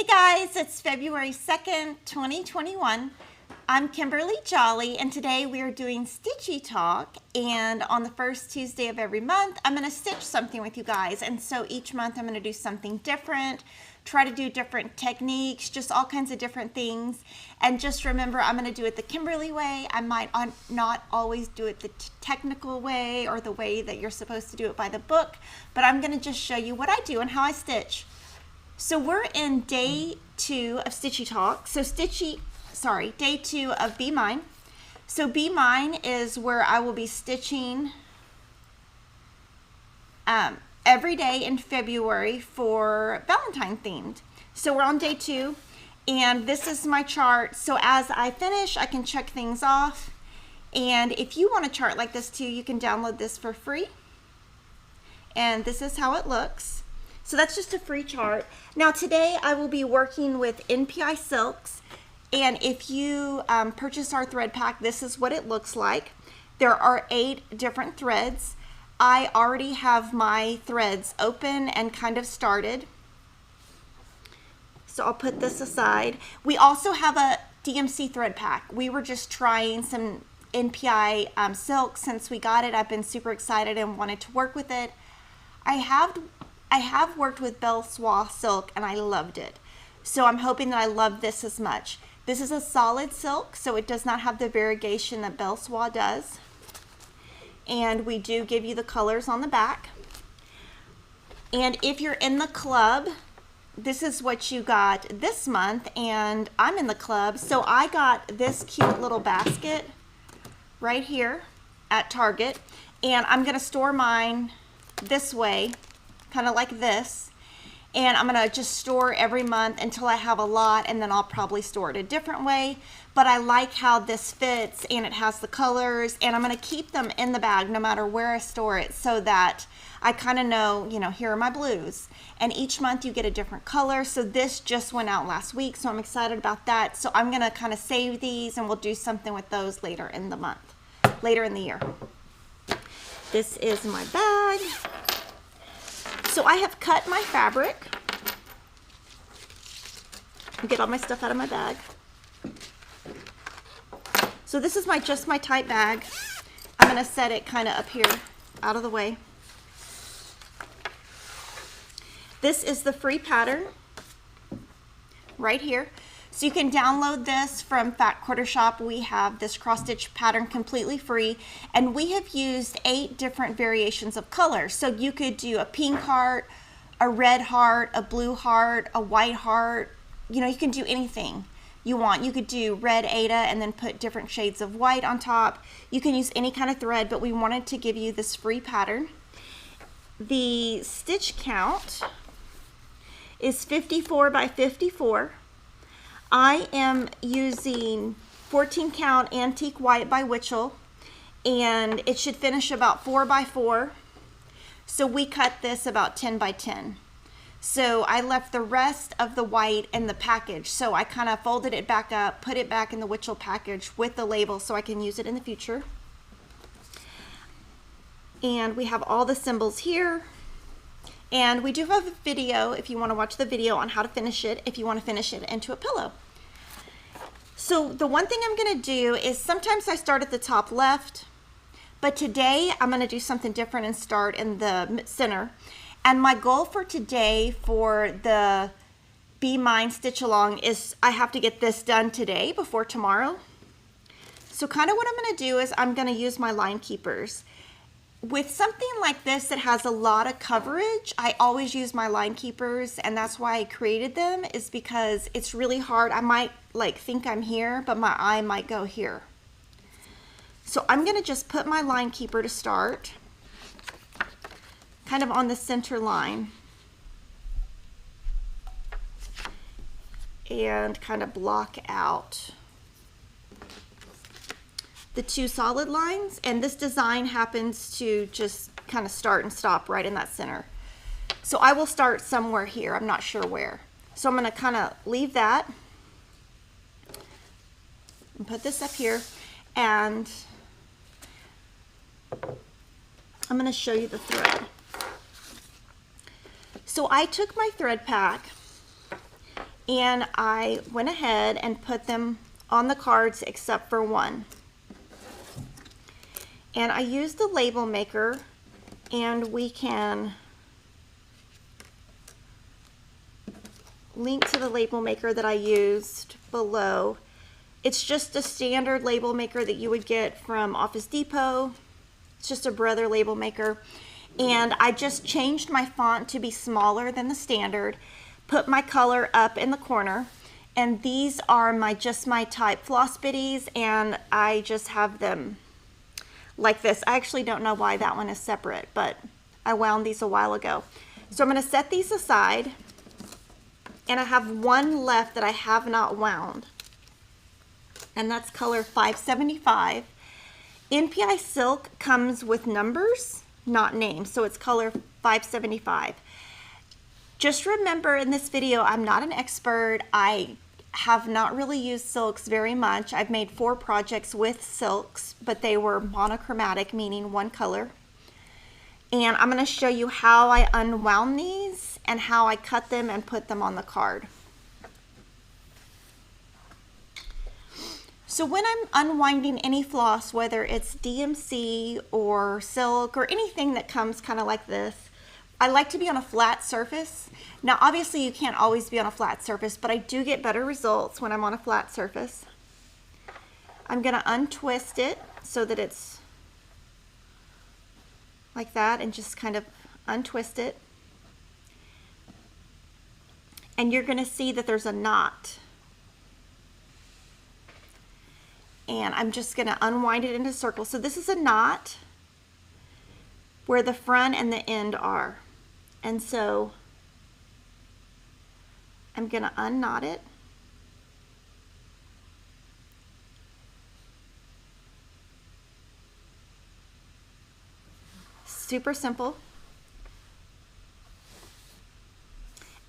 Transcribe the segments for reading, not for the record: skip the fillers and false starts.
Hey guys, it's February 2nd, 2021. I'm Kimberly Jolly, and today we are doing Stitchy Talk, and on the first Tuesday of every month, I'm going to stitch something with you guys, and so each month I'm going to do something different, try to do different techniques, just all kinds of different things, and just remember I'm going to do it the Kimberly way. I might not always do it the technical way or the way that you're supposed to do it by the book, but I'm going to just show you what I do and how I stitch. So we're in day 2 of Stitchy Talk. So day 2 of Be Mine. So Be Mine is where I will be stitching every day in February for Valentine themed. So we're on day 2, and this is my chart. So as I finish, I can check things off. And if you want a chart like this too, you can download this for free. And this is how it looks. So that's just a free chart. Now today I will be working with NPI silks, and if you purchase our thread pack, this is what it looks like. There are 8 different threads. I already have my threads open and kind of started. So I'll put this aside. We also have a DMC thread pack. We were just trying some NPI silk since we got it. I've been super excited and wanted to work with it. I have worked with Belle Soie silk and I loved it. So I'm hoping that I love this as much. This is a solid silk, so it does not have the variegation that Belle Soie does. And we do give you the colors on the back. And if you're in the club, this is what you got this month, and I'm in the club. So I got this cute little basket right here at Target, and I'm gonna store mine this way, kind of like this, and I'm gonna just store every month until I have a lot, and then I'll probably store it a different way. But I like how this fits, and it has the colors, and I'm gonna keep them in the bag no matter where I store it, so that I kind of know, you know, here are my blues, and each month you get a different color. So this just went out last week, so I'm excited about that. So I'm gonna kind of save these, and we'll do something with those later in the month, later in the year. This is my bag. So I have cut my fabric. Get all my stuff out of my bag. So this is just my tight bag. I'm gonna set it kind of up here, out of the way. This is the free pattern right here. So you can download this from Fat Quarter Shop. We have this cross stitch pattern completely free, and we have used 8 different variations of color. So you could do a pink heart, a red heart, a blue heart, a white heart. You know, you can do anything you want. You could do red Aida and then put different shades of white on top. You can use any kind of thread, but we wanted to give you this free pattern. The stitch count is 54 by 54. I am using 14 count antique white by Witchell, and it should finish about 4 by 4. So we cut this about 10 by 10. So I left the rest of the white in the package. So I kind of folded it back up, put it back in the Witchell package with the label so I can use it in the future. And we have all the symbols here. And we do have a video if you want to watch the video on how to finish it, if you want to finish it into a pillow. So the one thing I'm going to do is sometimes I start at the top left, but today I'm going to do something different and start in the center. And my goal for today for the Be Mine stitch along is I have to get this done today before tomorrow. So kind of what I'm going to do is I'm going to use my line keepers. With something like this that has a lot of coverage, I always use my line keepers, and that's why I created them, is because it's really hard. I might like think I'm here, but my eye might go here. So I'm gonna just put my line keeper to start, kind of on the center line, and kind of block out the 2 solid lines, and this design happens to just kind of start and stop right in that center. So I will start somewhere here, I'm not sure where. So I'm going to kind of leave that and put this up here, and I'm going to show you the thread. So I took my thread pack and I went ahead and put them on the cards except for one. And I used the label maker, and we can link to the label maker that I used below. It's just a standard label maker that you would get from Office Depot. It's just a Brother label maker. And I just changed my font to be smaller than the standard, put my color up in the corner, and these are my type FlossBitties, and I just have them like this. I actually don't know why that one is separate, but I wound these a while ago. So I'm going to set these aside, and I have one left that I have not wound, and that's color 575. NPI silk comes with numbers, not names, so it's color 575. Just remember, in this video, I'm not an expert. I have not really used silks very much. I've made 4 projects with silks, but they were monochromatic, meaning one color. And I'm going to show you how I unwound these and how I cut them and put them on the card. So when I'm unwinding any floss, whether it's DMC or silk or anything that comes kind of like this, I like to be on a flat surface. Now, obviously you can't always be on a flat surface, but I do get better results when I'm on a flat surface. I'm going to untwist it so that it's like that, and just kind of untwist it. And you're going to see that there's a knot. And I'm just going to unwind it into circles. So this is a knot where the front and the end are. And so I'm going to unknot it. Super simple.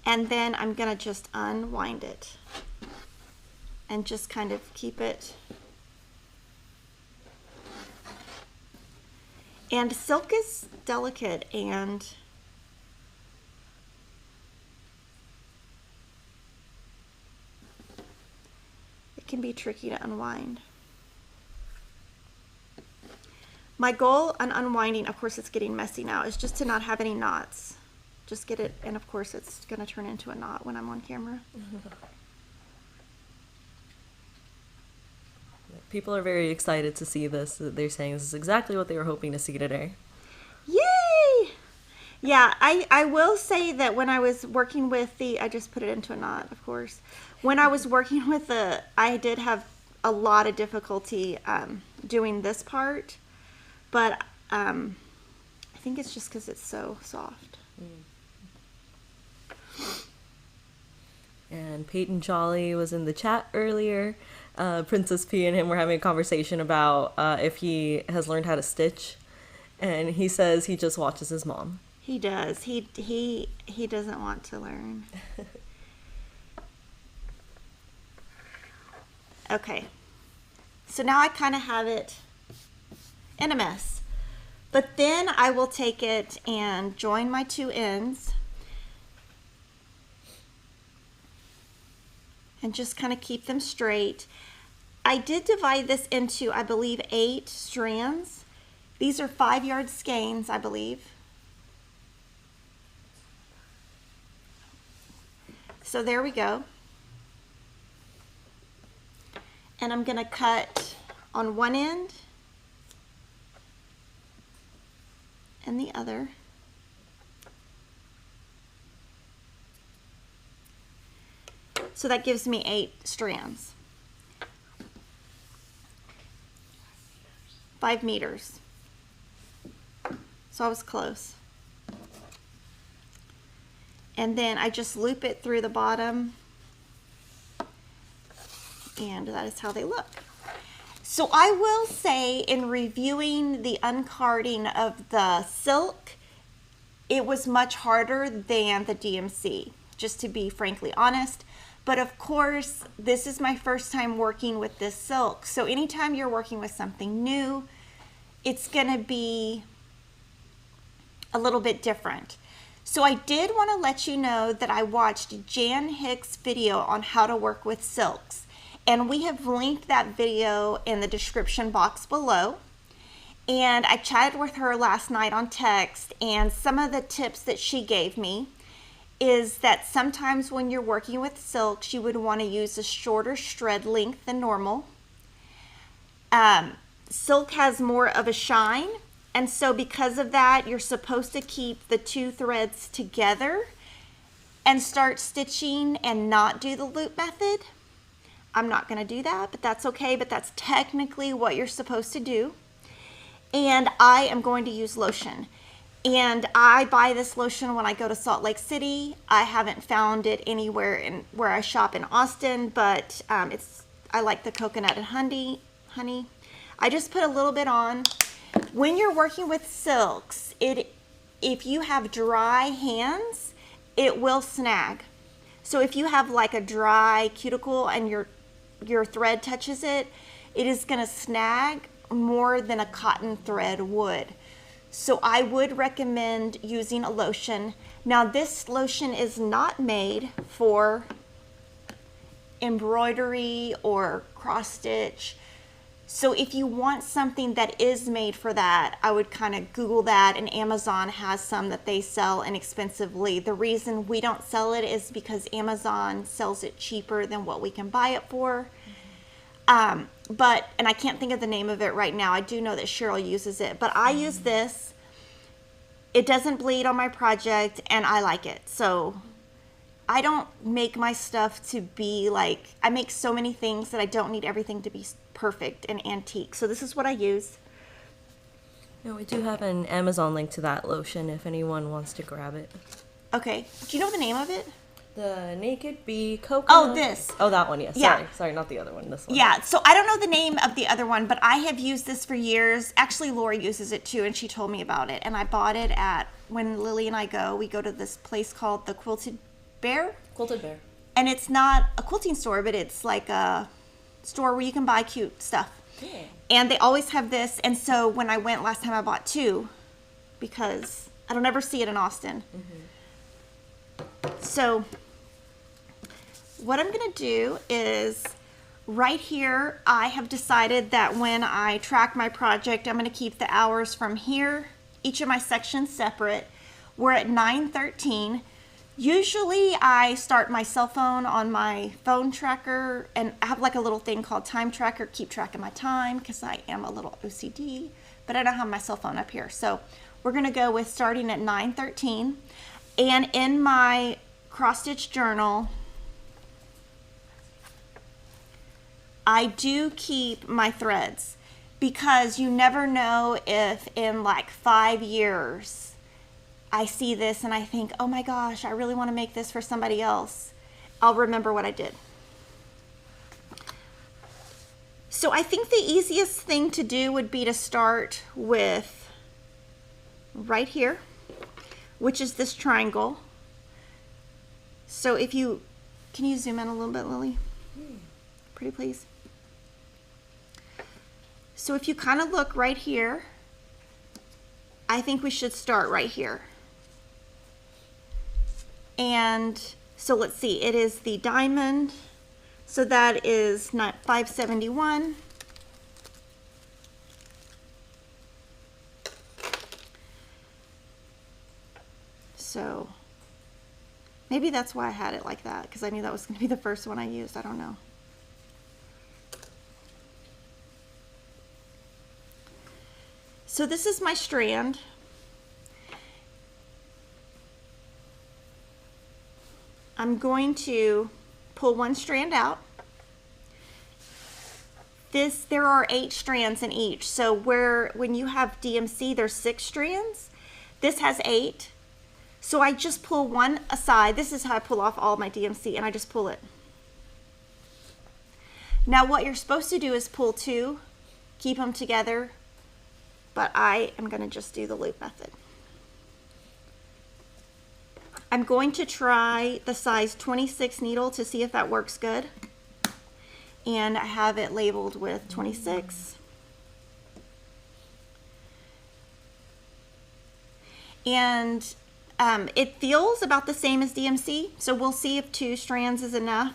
And then I'm going to just unwind it and just kind of keep it. And silk is delicate, and it can be tricky to unwind. My goal on unwinding, of course it's getting messy now, is just to not have any knots. Just get it, and of course it's going to turn into a knot when I'm on camera. People are very excited to see this. They're saying this is exactly what they were hoping to see today. Yay! Yeah, I will say that when I was working with the, I just put it into a knot, of course. When I was working with the, I did have a lot of difficulty doing this part, but I think it's just because it's so soft. And Peyton Jolly was in the chat earlier. Princess P and him were having a conversation about if he has learned how to stitch, and he says he just watches his mom. He does. He doesn't want to learn. Okay, so now I kind of have it in a mess, but then I will take it and join my 2 ends and just kind of keep them straight. I did divide this into, I believe, 8 strands. These are 5-yard skeins, I believe. So there we go. And I'm going to cut on one end and the other. So that gives me 8 strands. 5 meters. So I was close. And then I just loop it through the bottom, and that is how they look. So I will say, in reviewing the uncarding of the silk, it was much harder than the DMC, just to be frankly honest. But of course, this is my first time working with this silk. So anytime you're working with something new, it's gonna be a little bit different. So I did want to let you know that I watched Jan Hicks' video on how to work with silks. And we have linked that video in the description box below. And I chatted with her last night on text, and some of the tips that she gave me is that sometimes when you're working with silks, you would want to use a shorter shred length than normal. Silk has more of a shine, and so because of that, you're supposed to keep the two threads together and start stitching and not do the loop method. I'm not going to do that, but that's okay, but that's technically what you're supposed to do. And I am going to use lotion. And I buy this lotion when I go to Salt Lake City. I haven't found it anywhere in where I shop in Austin, but I like the coconut and honey. I just put a little bit on. When you're working with silks, if you have dry hands, it will snag. So if you have like a dry cuticle and your thread touches it, it is going to snag more than a cotton thread would. So I would recommend using a lotion. Now this lotion is not made for embroidery or cross stitch. So if you want something that is made for that, I would kind of Google that, and Amazon has some that they sell inexpensively. The reason we don't sell it is because Amazon sells it cheaper than what we can buy it for. And I can't think of the name of it right now. I do know that Cheryl uses it, but I use this. It doesn't bleed on my project, and I like it. So I don't make my stuff to be like, I make so many things that I don't need everything to be perfect and antique. So this is what I use. Yeah, we do have an Amazon link to that lotion if anyone wants to grab it. Okay. Do you know the name of it? The Naked Bee Coconut. Oh, this. Oh, that one, yes. Yeah. Sorry, not the other one, this one. Yeah, so I don't know the name of the other one, but I have used this for years. Actually, Lori uses it too, and she told me about it. And I bought it when Lily and I we go to this place called the Quilted Bear. Quilted Bear. And it's not a quilting store, but it's like a store where you can buy cute stuff. Yeah. And they always have this. And so when I went last time, I bought two because I don't ever see it in Austin. Mm-hmm. So what I'm going to do is right here, I have decided that when I track my project, I'm going to keep the hours from here, each of my sections separate. We're at 9:13. Usually I start my cell phone on my phone tracker, and I have like a little thing called time tracker, keep track of my time because I am a little OCD, but I don't have my cell phone up here. So we're going to go with starting at 9:13. And in my cross stitch journal, I do keep my threads because you never know if in like 5 years I see this and I think, oh my gosh, I really want to make this for somebody else. I'll remember what I did. So I think the easiest thing to do would be to start with right here, which is this triangle. So if you, can you zoom in a little bit, Lily? Pretty please. So if you kind of look right here, I think we should start right here. And so let's see, it is the diamond. So that is not 571. So maybe that's why I had it like that, because I knew that was going to be the first one I used. I don't know. So this is my strand. I'm going to pull one strand out. There are 8 strands in each. So when you have DMC, there's 6 strands. This has 8. So I just pull one aside. This is how I pull off all my DMC, and I just pull it. Now what you're supposed to do is pull 2, keep them together, but I am going to just do the loop method. I'm going to try the size 26 needle to see if that works good. And I have it labeled with 26. And It feels about the same as DMC, so we'll see if 2 strands is enough.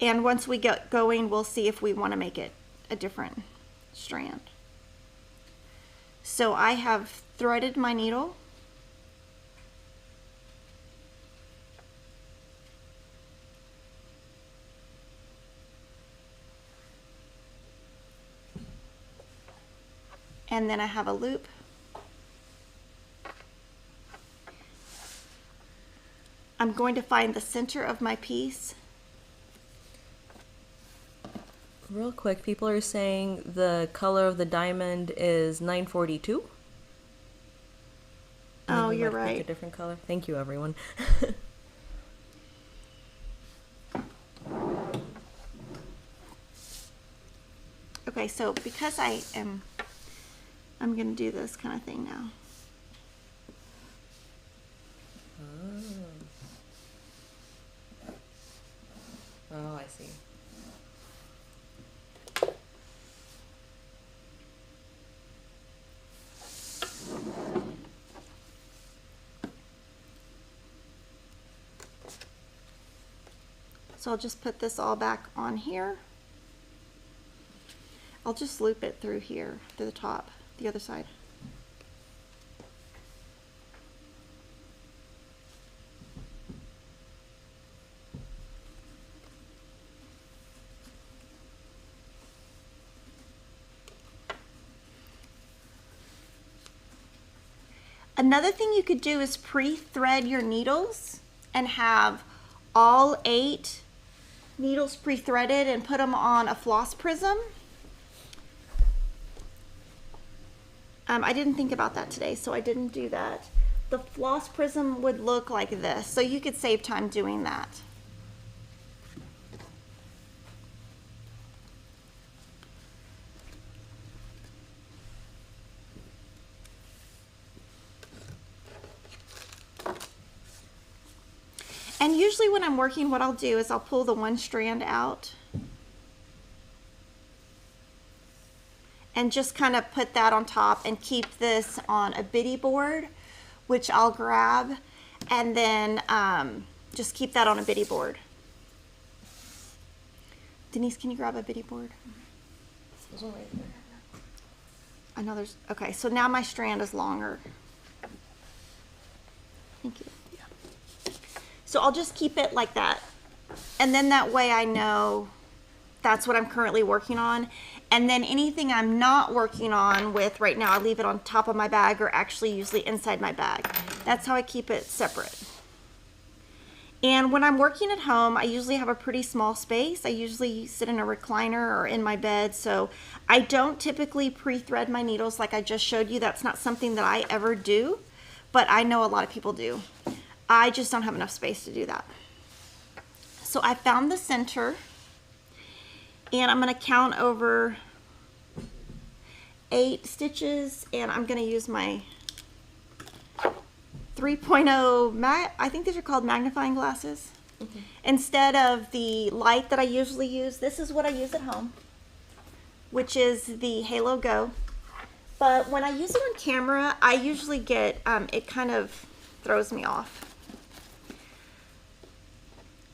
And once we get going, we'll see if we want to make it a different strand. So I have threaded my needle. And then I have a loop. I'm going to find the center of my piece. Real quick, people are saying the color of the diamond is 942. Oh, Maybe you're might pick right. a different color. Thank you, everyone. Okay, so because I'm going to do this kind of thing now. Oh, I see. So I'll just put this all back on here. I'll just loop it through here to the top, the other side. Another thing you could do is pre-thread your needles and have all 8 needles pre-threaded and put them on a floss prism. I didn't think about that today, so I didn't do that. The floss prism would look like this, so you could save time doing that. And usually when I'm working, what I'll do is I'll pull the one strand out and just kind of put that on top and keep this on a bitty board, which I'll grab, and then just keep that on a bitty board. Denise, can you grab a bitty board? There's one right there. I know there's, okay, so now my strand is longer. Thank you. So I'll just keep it like that. And then that way I know that's what I'm currently working on. And then anything I'm not working on with right now, I leave it on top of my bag or actually usually inside my bag. That's how I keep it separate. And when I'm working at home, I usually have a pretty small space. I usually sit in a recliner or in my bed. So I don't typically pre-thread my needles like I just showed you. That's not something that I ever do, but I know a lot of people do. I just don't have enough space to do that. So I found the center and I'm going to count over 8 stitches and I'm going to use my 3.0 I think these are called magnifying glasses. Mm-hmm. Instead of the light that I usually use, this is what I use at home, which is the Halo Go. But when I use it on camera, I usually get, it kind of throws me off.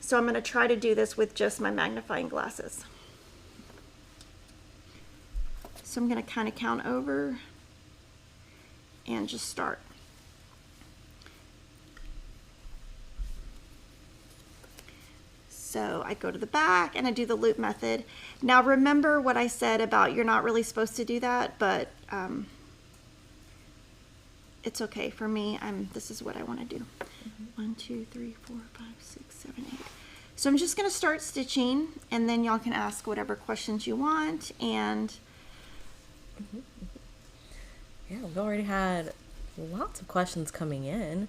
So I'm going to try to do this with just my magnifying glasses. So I'm going to kind of count over and just start. So I go to the back and I do the loop method. Now remember what I said about you're not really supposed to do that, but it's okay for me. This is what I want to do. 1, 2, 3, 4, 5, 6, 7, 8. So I'm just going to start stitching and then y'all can ask whatever questions you want. And yeah, we've already had lots of questions coming in.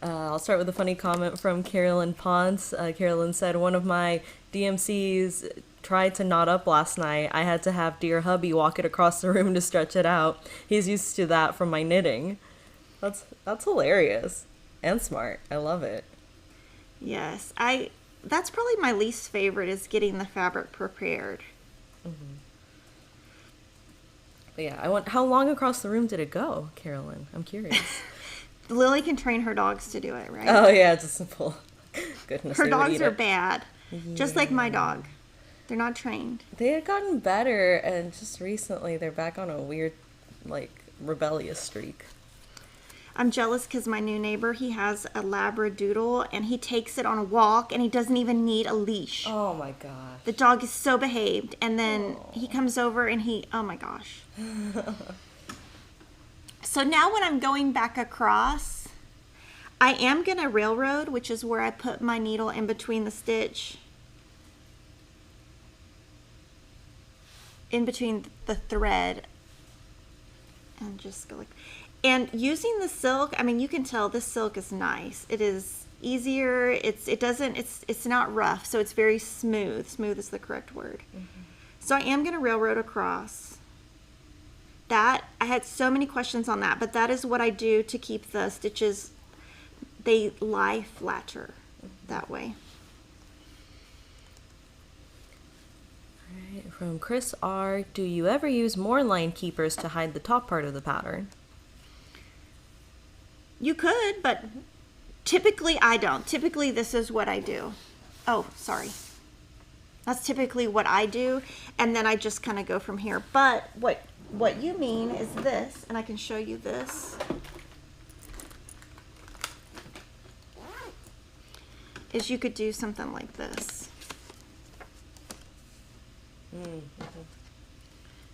I'll start with a funny comment from Carolyn Ponce. Carolyn said, one of my DMCs tried to knot up last night. I had to have dear hubby walk it across the room to stretch it out. He's used to that from my knitting. That's hilarious and smart. I love it. Yes, that's probably my least favorite is getting the fabric prepared. Mm-hmm. But yeah, how long across the room did it go, Carolyn? I'm curious. Lily can train her dogs to do it, right? Oh yeah, it's a simple. Goodness, Her dogs are bad, just like my dog. They're not trained. They had gotten better, and just recently they're back on a weird, like, rebellious streak. I'm jealous because my new neighbor, he has a Labradoodle, and he takes it on a walk, and he doesn't even need a leash. Oh my gosh. The dog is so behaved, and then he comes over and oh my gosh. So now when I'm going back across, I am going to railroad, which is where I put my needle in between the stitch. In between the thread. And just go like... And using the silk, I mean, you can tell this silk is nice. It is easier. It's not rough, so it's very smooth. Smooth is the correct word. So I am going to railroad across. That, I had so many questions on that, but that is what I do to keep the stitches, they lie flatter that way. All right, from Chris R. Do you ever use more line keepers to hide the top part of the pattern? You could, but typically I don't. Typically this is what I do. Oh, sorry. That's typically what I do, and then I just kind of go from here. But what you mean is this, and I can show you this, is you could do something like this.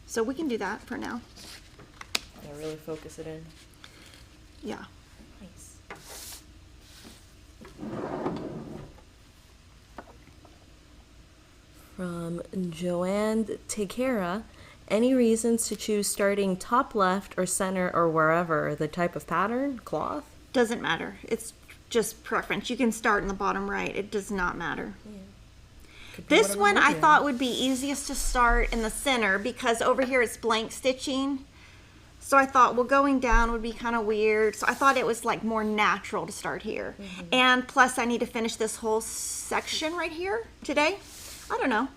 So we can do that for now. Yeah, really focus it in. Yeah. Nice. From Joanne Tekera, any reasons to choose starting top left or center or wherever? The type of pattern, cloth? Doesn't matter. It's just preference. You can start in the bottom right. It does not matter. Yeah. This one I thought would be easiest to start in the center because over here it's blank stitching. So I thought, well, going down would be kind of weird. So I thought it was like more natural to start here. And plus I need to finish this whole section right here today. I don't know.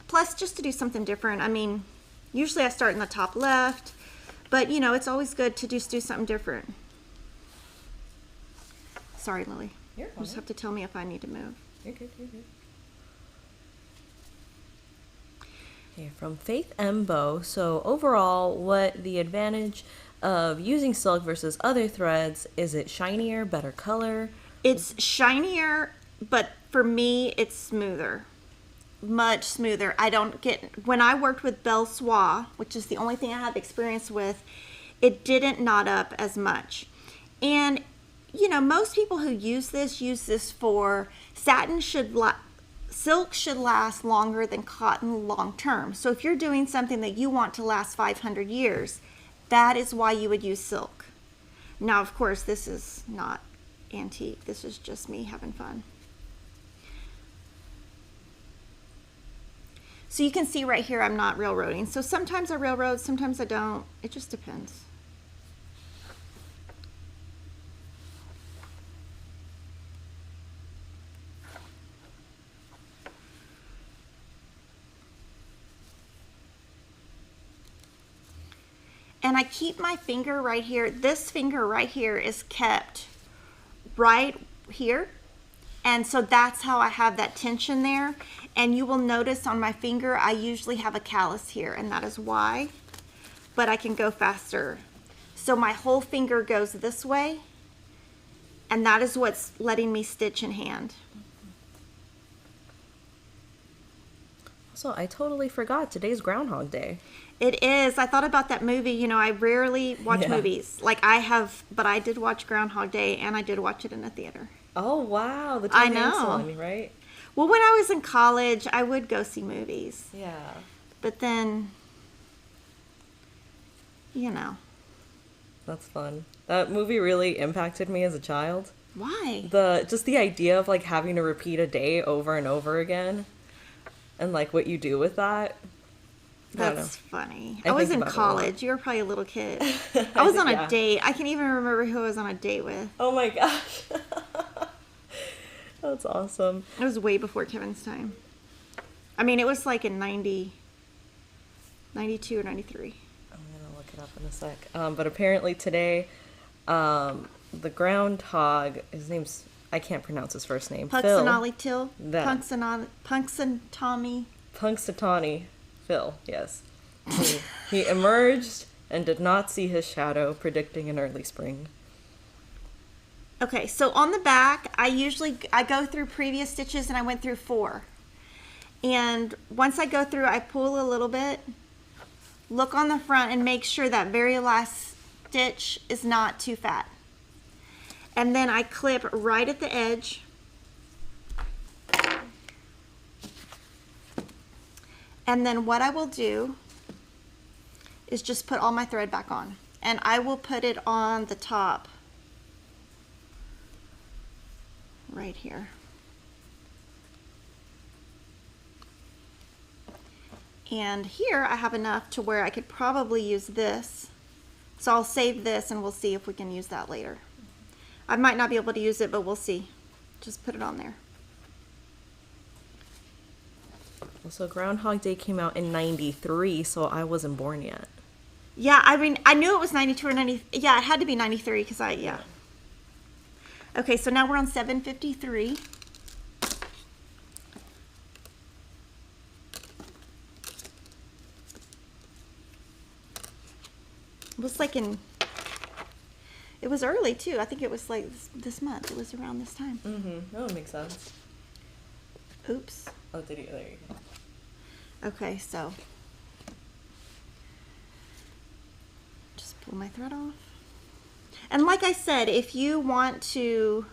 Plus just to do something different. I mean, usually I start in the top left, but you know, it's always good to just do something different. Sorry, Lily. You're fine. You just have to tell me if I need to move. You're good, you're good. Okay, from Faith Embo. So overall, what the advantage of using silk versus other threads? Is it shinier, better color? It's shinier, but for me, it's smoother. Much smoother. I don't get, when I worked with Belle Soie, which is the only thing I have experience with, it didn't knot up as much. And, you know, most people who use this for satin silk should last longer than cotton long term. So if you're doing something that you want to last 500 years, that is why you would use silk. Now, of course, this is not antique. This is just me having fun. So you can see right here, I'm not railroading. So sometimes I railroad, sometimes I don't. It just depends. And I keep my finger right here. This finger right here is kept right here. And so that's how I have that tension there. And you will notice on my finger, I usually have a callus here, and that is why. But I can go faster. So my whole finger goes this way, and that is what's letting me stitch in hand. So I totally forgot today's Groundhog Day. It is. I thought about that movie. You know, I rarely watch movies. Like I have, but I did watch Groundhog Day, and I did watch it in a theater. Oh, wow. The Tom Hanks one, right? Well, when I was in college, I would go see movies. Yeah. But then, you know. That's fun. That movie really impacted me as a child. Why? Just the idea of like having to repeat a day over and over again, and like what you do with that. That's funny. I was in college. You were probably a little kid. I was on a date. I can't even remember who I was on a date with. Oh my gosh. That's awesome. It was way before Kevin's time. I mean, it was like in 92 or 93. I'm going to look it up in a sec. But apparently today, The groundhog, his name's, I can't pronounce his first name. Punxsutawney Till? That. Punxsutawney. Punxsutawney Phil, yes. He emerged and did not see his shadow, predicting an early spring. Okay, so on the back, I go through previous stitches and I went through 4. And once I go through, I pull a little bit, look on the front and make sure that very last stitch is not too fat. And then I clip right at the edge. And then what I will do is just put all my thread back on. And I will put it on the top right here. And here I have enough to where I could probably use this. So I'll save this and we'll see if we can use that later. I might not be able to use it, but we'll see. Just put it on there. So Groundhog Day came out in 93, so I wasn't born yet. Yeah, I mean, I knew it was 92 or 90. Yeah, it had to be 93 because yeah. Okay, so now we're on 753. It was like it was early too. I think it was like this month. It was around this time. That would make sense. Oops. Oh, there you go. Okay, so just pull my thread off. And like I said, if you want to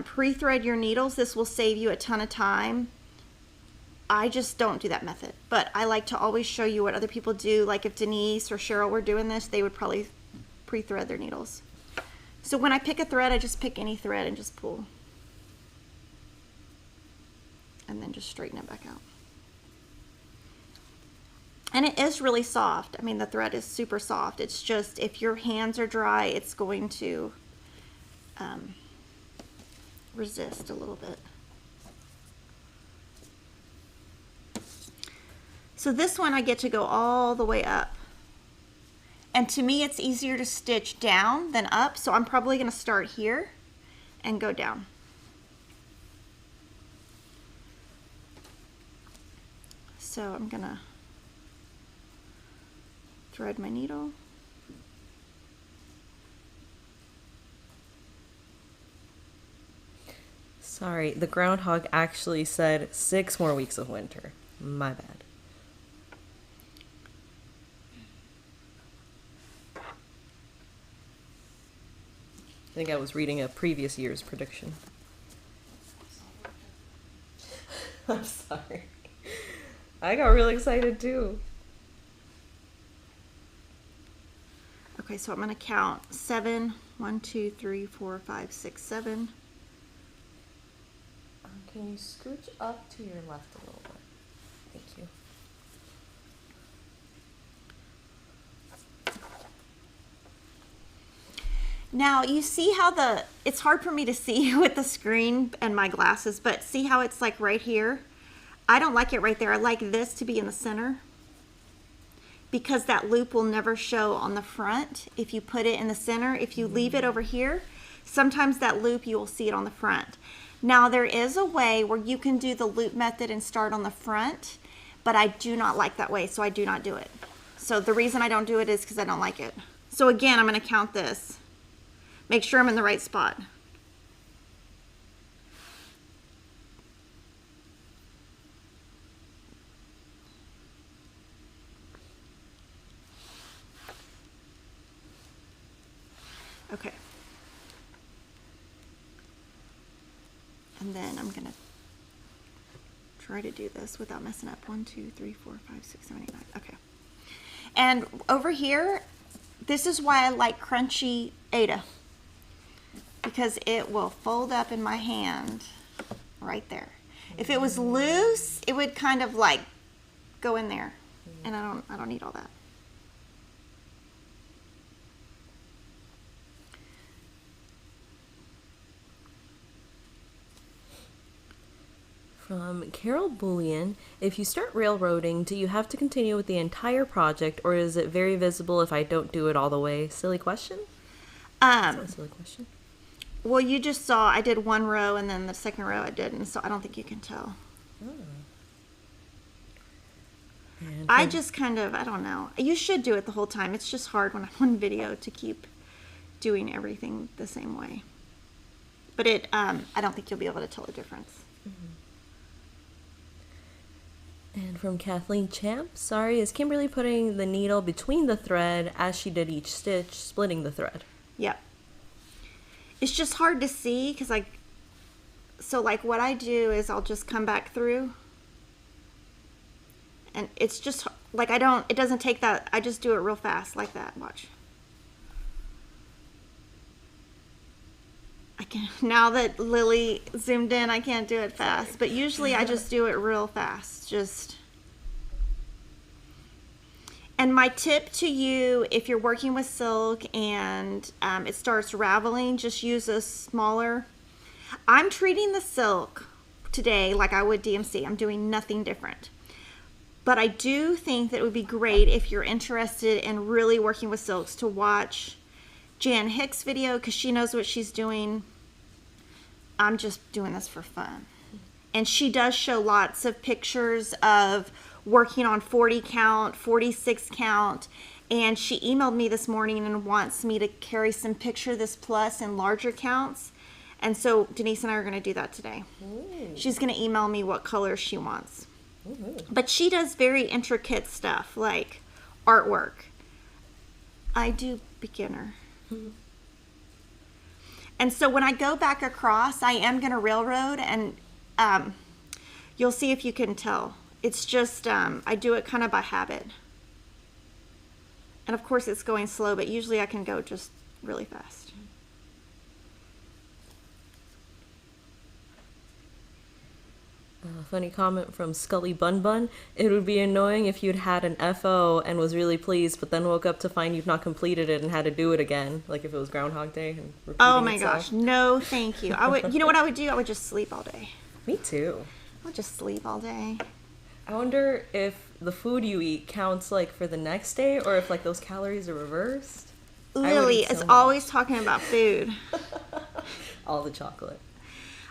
pre-thread your needles, this will save you a ton of time. I just don't do that method, but I like to always show you what other people do. Like if Denise or Cheryl were doing this, they would probably pre-thread their needles. So when I pick a thread, I just pick any thread and just pull. And then just straighten it back out. And it is really soft. I mean, the thread is super soft. It's just, if your hands are dry, it's going to resist a little bit. So this one I get to go all the way up. And to me, it's easier to stitch down than up. So I'm probably going to start here and go down. So I'm going to thread my needle. Sorry, the groundhog actually said 6 more weeks of winter. My bad. I think I was reading a previous year's prediction. I'm sorry. I got really excited too. Okay, so I'm going to count 7. 1, 2, 3, 4, 5, 6, 7. Can you scooch up to your left a little bit? Thank you. Now you see how it's hard for me to see with the screen and my glasses, but see how it's like right here? I don't like it right there. I like this to be in the center because that loop will never show on the front if you put it in the center. If you leave it over here, sometimes that loop you will see it on the front. Now there is a way where you can do the loop method and start on the front, but I do not like that way, so I do not do it. So the reason I don't do it is because I don't like it. So again, I'm going to count this. Make sure I'm in the right spot. Okay. And then I'm going to try to do this without messing up. 1, 2, 3, 4, 5, 6, 7, 8, 9. Okay. And over here, this is why I like crunchy Aida, because it will fold up in my hand right there. If it was loose, it would kind of like go in there, and I don't need all that. From Carol Bullion, if you start railroading, do you have to continue with the entire project, or is it very visible if I don't do it all the way? Silly question? That's not a silly question. Well, you just saw I did one row and then the second row I didn't, so I don't think you can tell. I just kind of, I don't know. You should do it the whole time. It's just hard when I'm on video to keep doing everything the same way. But I don't think you'll be able to tell the difference. And from Kathleen Champ, sorry, is Kimberly putting the needle between the thread as she did each stitch, splitting the thread? Yep. It's just hard to see because so what I do is I'll just come back through. And it's just like it doesn't take that, I just do it real fast like that, watch. Now that Lily zoomed in, I can't do it fast, but usually I just do it real fast, And my tip to you, if you're working with silk and it starts raveling, just use a smaller. I'm treating the silk today like I would DMC. I'm doing nothing different. But I do think that it would be great if you're interested in really working with silks to watch Jan Hicks' video because she knows what she's doing. I'm just doing this for fun. And she does show lots of pictures of working on 40 count, 46 count. And she emailed me this morning and wants me to carry some picture this plus in larger counts. And so Denise and I are going to do that today. Ooh. She's going to email me what color she wants. Ooh. But she does very intricate stuff like artwork. I do beginner. And so when I go back across, I am going to railroad, and you'll see if you can tell. It's just, I do it kind of by habit. And of course it's going slow, but usually I can go just really fast. Funny comment from Scully Bun Bun. It would be annoying if you'd had an FO and was really pleased, but then woke up to find you've not completed it and had to do it again, like if it was Groundhog Day and repeating Oh my itself. gosh, no thank you. I would, you know what I would do? I would just sleep all day. Me too. I would just sleep all day. I wonder if the food you eat counts like for the next day, or if like those calories are reversed. Lily is always talking about food. All the chocolate.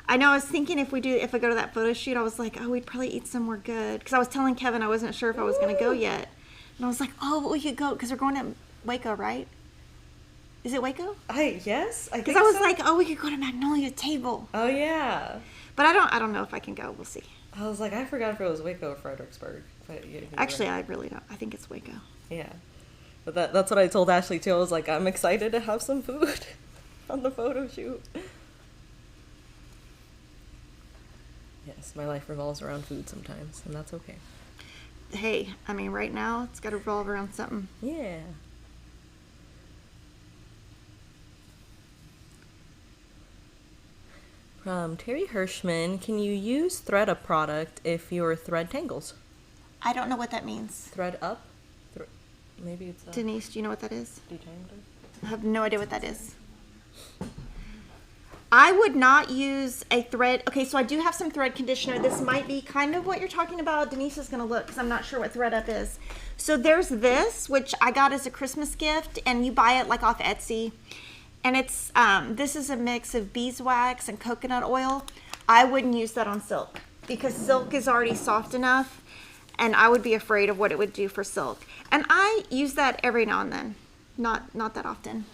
I know, I was thinking if I go to that photo shoot, I was like, oh, we'd probably eat somewhere good. Because I was telling Kevin I wasn't sure if I was going to go yet. And I was like, oh, we could go, because we're going to Waco, right? Is it Waco? Yes, I think so. Because I was like, oh, we could go to Magnolia Table. Oh, yeah. But I don't know if I can go. We'll see. I was like, I forgot if it was Waco or Fredericksburg. Actually, I really don't. I think it's Waco. Yeah. But that's what I told Ashley, too. I was like, I'm excited to have some food on the photo shoot. Yes, my life revolves around food sometimes, and that's okay. Hey, I mean, right now, it's got to revolve around something. Yeah. From Terry Hirschman, can you use Thread Up product if your thread tangles? I don't know what that means. Thread Up? Maybe it's Denise, do you know what that is? Detangler? I have no idea what that is. I would not use a thread. Okay, so I do have some thread conditioner. This might be kind of what you're talking about. Denise is going to look because I'm not sure what Thread Up is. So there's this, which I got as a Christmas gift, and you buy it like off Etsy. And it's this is a mix of beeswax and coconut oil. I wouldn't use that on silk because silk is already soft enough, and I would be afraid of what it would do for silk. And I use that every now and then, not that often.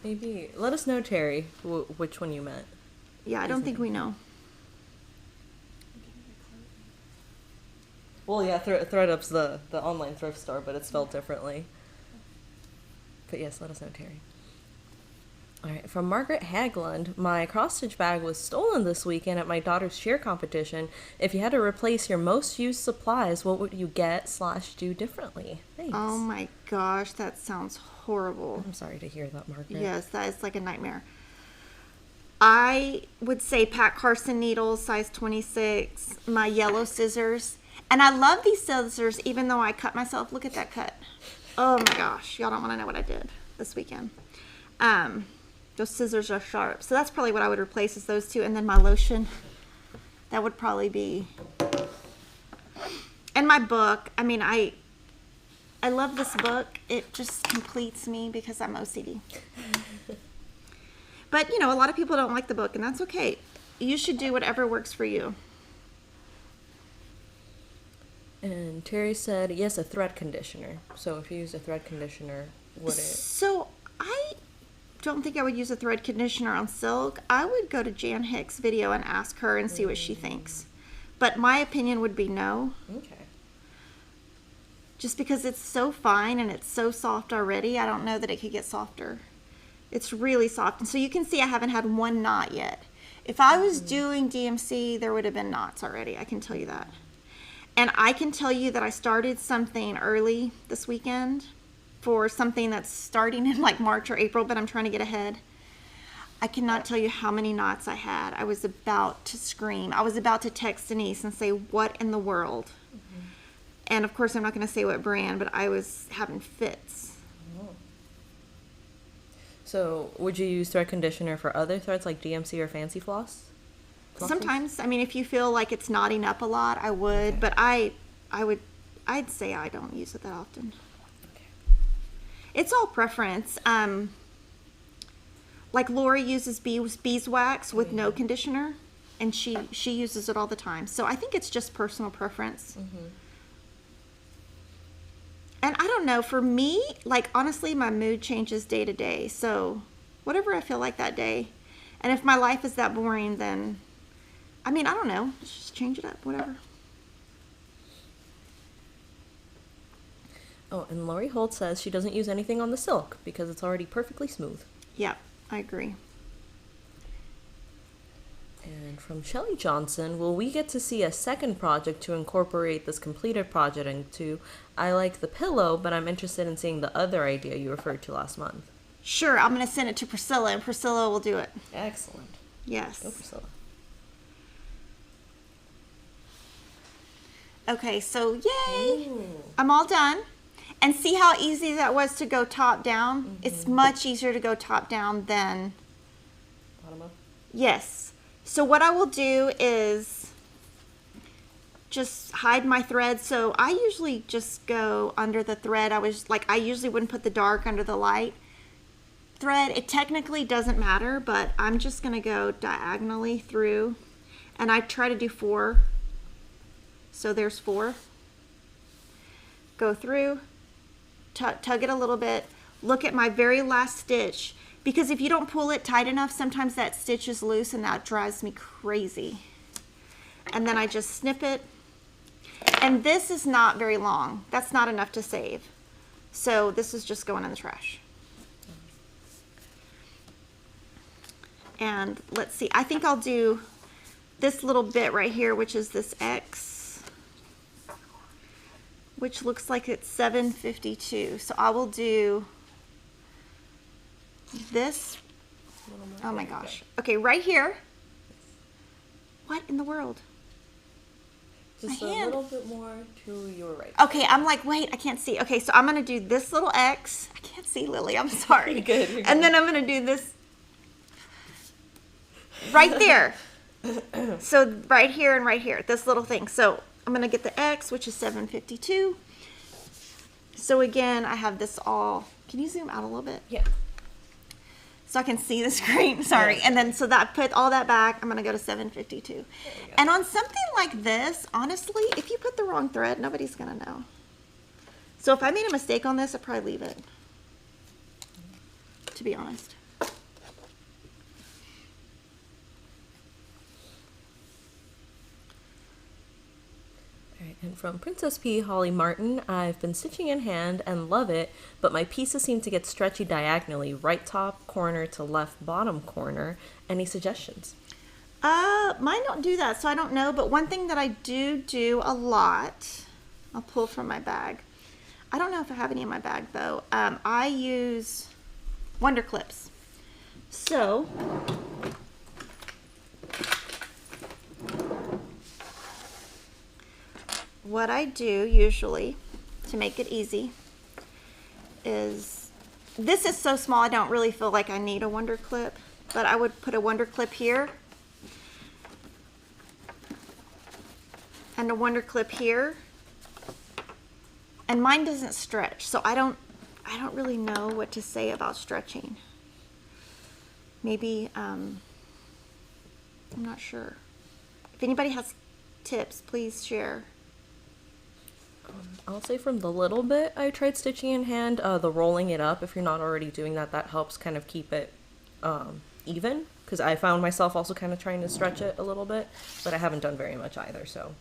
Maybe let us know, Terry, which one you meant. Yeah, I don't think we know. Well, yeah, ThreadUp's the online thrift store, but it's spelled differently. But yes, let us know, Terry. All right, from Margaret Haglund, my cross-stitch bag was stolen this weekend at my daughter's cheer competition. If you had to replace your most used supplies, what would you get/do differently? Thanks. Oh my gosh, that sounds horrible. I'm sorry to hear that, Margaret. Yes, that is like a nightmare. I would say Pat Carson needles, size 26, my yellow scissors. And I love these scissors, even though I cut myself. Look at that cut. Oh my gosh, y'all don't want to know what I did this weekend. Those scissors are sharp. So that's probably what I would replace is those two. And then my lotion. That would probably be. And my book, I mean, I love this book. It just completes me because I'm OCD. But, you know, a lot of people don't like the book, and that's okay. You should do whatever works for you. And Terry said, yes, a thread conditioner. So if you use a thread conditioner, would it? So I don't think I would use a thread conditioner on silk. I would go to Jan Hicks' video and ask her and see what she thinks. But my opinion would be no. Okay. Just because it's so fine and it's so soft already, I don't know that it could get softer. It's really soft. And so you can see I haven't had one knot yet. If I was doing DMC, there would have been knots already. I can tell you that. And I can tell you that I started something early this weekend for something that's starting in like March or April, but I'm trying to get ahead. I cannot tell you how many knots I had. I was about to scream. I was about to text Denise and say, what in the world? Mm-hmm. And of course, I'm not going to say what brand, but I was having fits. So would you use thread conditioner for other threads like DMC or Fancy Floss? Flosses? Sometimes. I mean, if you feel like it's knotting up a lot, I would. Okay. But I'd say I don't use it that often. Okay. It's all preference. Like Lori uses beeswax with no conditioner, and she uses it all the time. So I think it's just personal preference. Mm-hmm. And I don't know, for me, like, honestly, my mood changes day to day. So whatever I feel like that day. And if my life is that boring, then, I mean, I don't know. Just change it up, whatever. Oh, and Lori Holt says she doesn't use anything on the silk because it's already perfectly smooth. Yeah, I agree. And from Shelly Johnson, will we get to see a second project to incorporate this completed project into? I like the pillow, but I'm interested in seeing the other idea you referred to last month. Sure, I'm going to send it to Priscilla, and Priscilla will do it. Excellent. Yes. Go, Priscilla. Okay, so yay! Ooh. I'm all done. And see how easy that was to go top down? Mm-hmm. It's much easier to go top down than... Bottom up? Yes. So what I will do is just hide my thread. So I usually just go under the thread. I usually wouldn't put the dark under the light thread. It technically doesn't matter, but I'm just going to go diagonally through, and I try to do 4. So there's 4. Go through, tug it a little bit, look at my very last stitch. Because if you don't pull it tight enough, sometimes that stitch is loose, and that drives me crazy. And then I just snip it. And this is not very long. That's not enough to save. So this is just going in the trash. And let's see. I think I'll do this little bit right here, which is this X, which looks like it's 752. So I will do... this. Oh my gosh. Okay, right here. What in the world? Just a little bit more to your right. Okay, I'm like, wait, I can't see. Okay, so I'm going to do this little X. I can't see, Lily. I'm sorry. You're good. And then I'm going to do this right there. So right here and right here, this little thing. So I'm going to get the X, which is 752. So again, I have this all. Can you zoom out a little bit? Yeah. So I can see the screen, sorry. And then, so that put all that back, I'm gonna go to 752. And on something like this, honestly, if you put the wrong thread, nobody's gonna know. So if I made a mistake on this, I'd probably leave it, to be honest. And from Princess P, Holly Martin, I've been stitching in hand and love it, but my pieces seem to get stretchy diagonally, right top corner to left bottom corner. Any suggestions? Mine don't do that, so I don't know, but one thing that I do a lot, I'll pull from my bag. I don't know if I have any in my bag though. I use Wonder Clips. So, what I do usually to make it easy is, this is so small I don't really feel like I need a Wonder Clip, but I would put a Wonder Clip here and a wonder clip here. And mine doesn't stretch, so I don't really know what to say about stretching. Maybe, I'm not sure. If anybody has tips, please share. I'll say from the little bit I tried stitching in hand, the rolling it up, if you're not already doing that, that helps kind of keep it even, because I found myself also kind of trying to stretch it a little bit, but I haven't done very much either, so.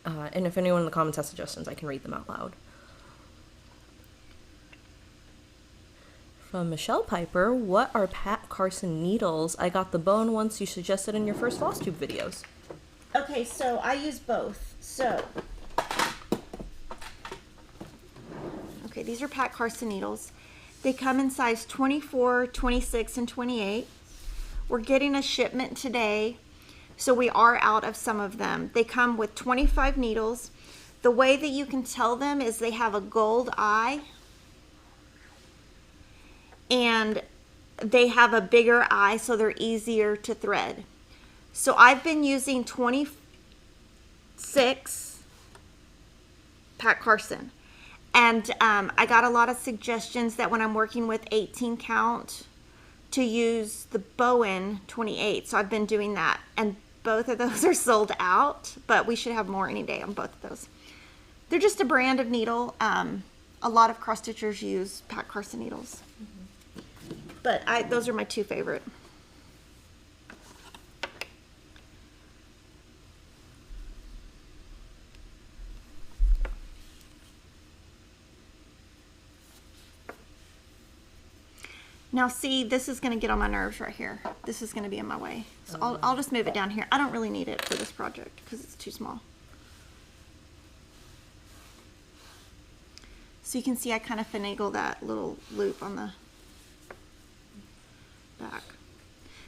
And if anyone in the comments has suggestions, I can read them out loud. From Michelle Piper, what are Pat Carson needles? I got the bone once you suggested in your first Flosstube videos. Okay, so I use both. So, okay, these are Pat Carson needles. They come in size 24, 26, and 28. We're getting a shipment today, so we are out of some of them. They come with 25 needles. The way that you can tell them is they have a gold eye, and they have a bigger eye, so they're easier to thread. So I've been using 26 Pat Carson, and I got a lot of suggestions that when I'm working with 18 count to use the Bowen 28, so I've been doing that, and both of those are sold out, but we should have more any day on both of those. They're just a brand of needle. A lot of cross stitchers use Pat Carson needles. But those are my two favorite. Now see, this is going to get on my nerves right here. This is going to be in my way. So I'll just move it down here. I don't really need it for this project because it's too small. So you can see I kind of finagle that little loop on the back.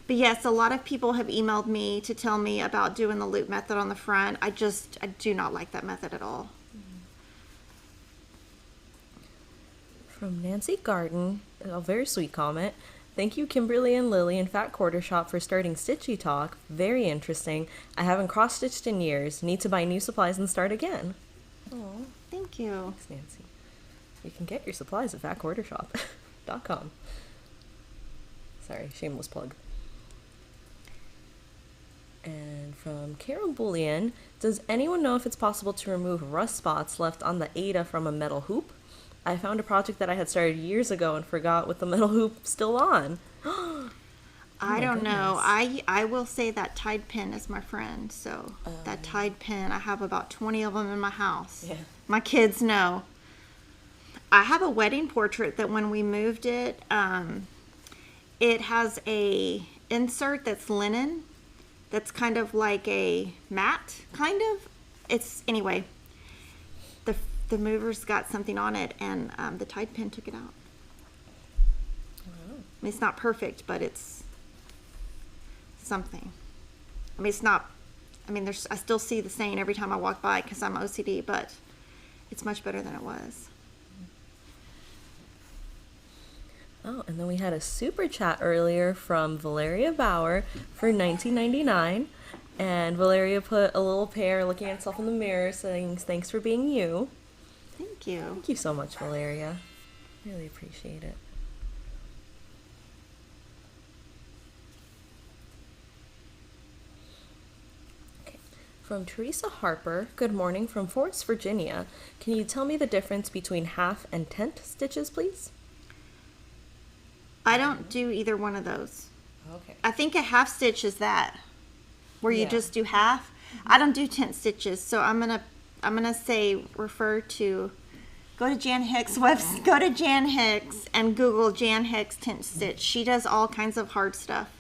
But yes, a lot of people have emailed me to tell me about doing the loop method on the front. I do not like that method at all. From Nancy Garden, a very sweet comment. Thank you, Kimberly and Lily in Fat Quarter Shop, for starting Stitchy Talk. Very interesting. I haven't cross-stitched in years. Need to buy new supplies and start again. Oh, thank you. Thanks, Nancy. You can get your supplies at fatquartershop.com. Sorry, shameless plug. And from Carol Bullion, does anyone know if it's possible to remove rust spots left on the Aida from a metal hoop? I found a project that I had started years ago and forgot with the metal hoop still on. I don't know. I will say that Tide pin is my friend. So that Tide pin, I have about 20 of them in my house. Yeah. My kids know. I have a wedding portrait that when we moved it, it has a insert that's linen. That's kind of like a mat, kind of. It's, anyway, the movers got something on it, and the Tide pin took it out. Wow. I mean, it's not perfect, but it's something. I mean, it's not, I mean, I still see the saying every time I walk by because I'm OCD, but it's much better than it was. Oh, and then we had a super chat earlier from Valeria Bauer for $19.99. And Valeria put a little pear looking at itself in the mirror saying, thanks for being you. Thank you. Thank you so much, Valeria. Really appreciate it. Okay. From Teresa Harper, good morning from Forest, Virginia. Can you tell me the difference between half and tent stitches, please? I don't do either one of those. Okay. I think a half stitch is that, where you Yeah. just do half. I don't do tent stitches, so I'm gonna say refer to, go to Jan Hicks go to Jan Hicks and Google Jan Hicks tent stitch. She does all kinds of hard stuff.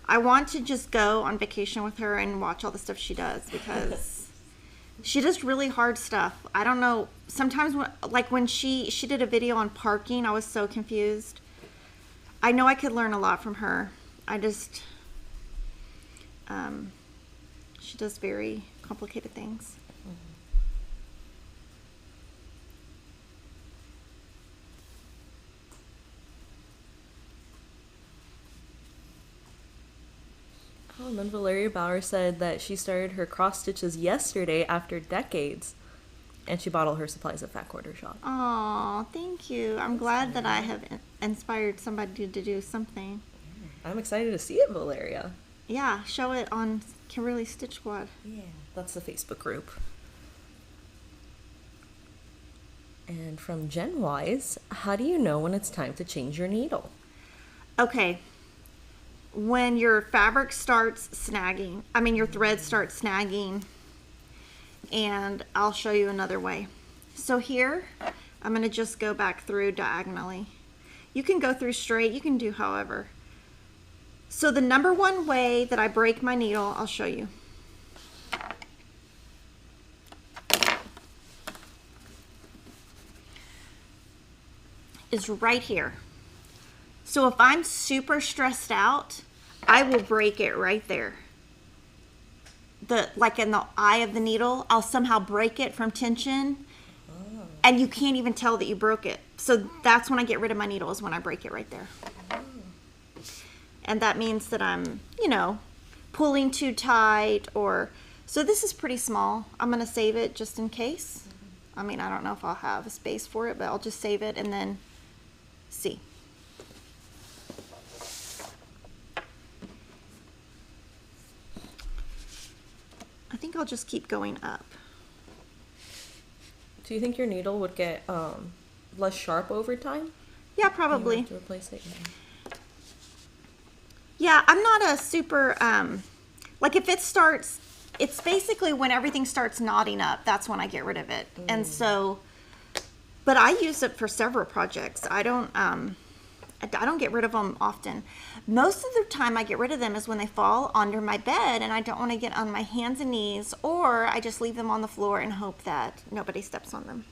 I want to just go on vacation with her and watch all the stuff she does because she does really hard stuff. I don't know. Sometimes when she did a video on parking, I was so confused. I know I could learn a lot from her. I just, she does very complicated things. Oh, and then Valeria Bauer said that she started her cross stitches yesterday after decades, and she bought all her supplies at Fat Quarter Shop. Oh, thank you. I'm glad that I have inspired somebody to do something. I'm excited to see it, Valeria. Yeah, show it on Kimberly Stitch Squad. Yeah, that's the Facebook group. And from Jen Wise, how do you know when it's time to change your needle? Okay. When your fabric starts snagging, your thread starts snagging, and I'll show you another way. So here, I'm going to just go back through diagonally. You can go through straight, you can do however. So the number one way that I break my needle, I'll show you. Is right here. So if I'm super stressed out, I will break it right there. Like in the eye of the needle, I'll somehow break it from tension, and you can't even tell that you broke it. So that's when I get rid of my needle, is when I break it right there. And that means that I'm, pulling too tight, or, so this is pretty small. I'm going to save it just in case. I don't know if I'll have a space for it, but I'll just save it and then see. I think I'll just keep going up. Do you think your needle would get less sharp over time? Yeah, probably. You have to replace it. Yeah, I'm not a super, if it starts, it's basically when everything starts knotting up, that's when I get rid of it. And so, but I use it for several projects. I don't get rid of them often. Most of the time I get rid of them is when they fall under my bed and I don't want to get on my hands and knees, or I just leave them on the floor and hope that nobody steps on them.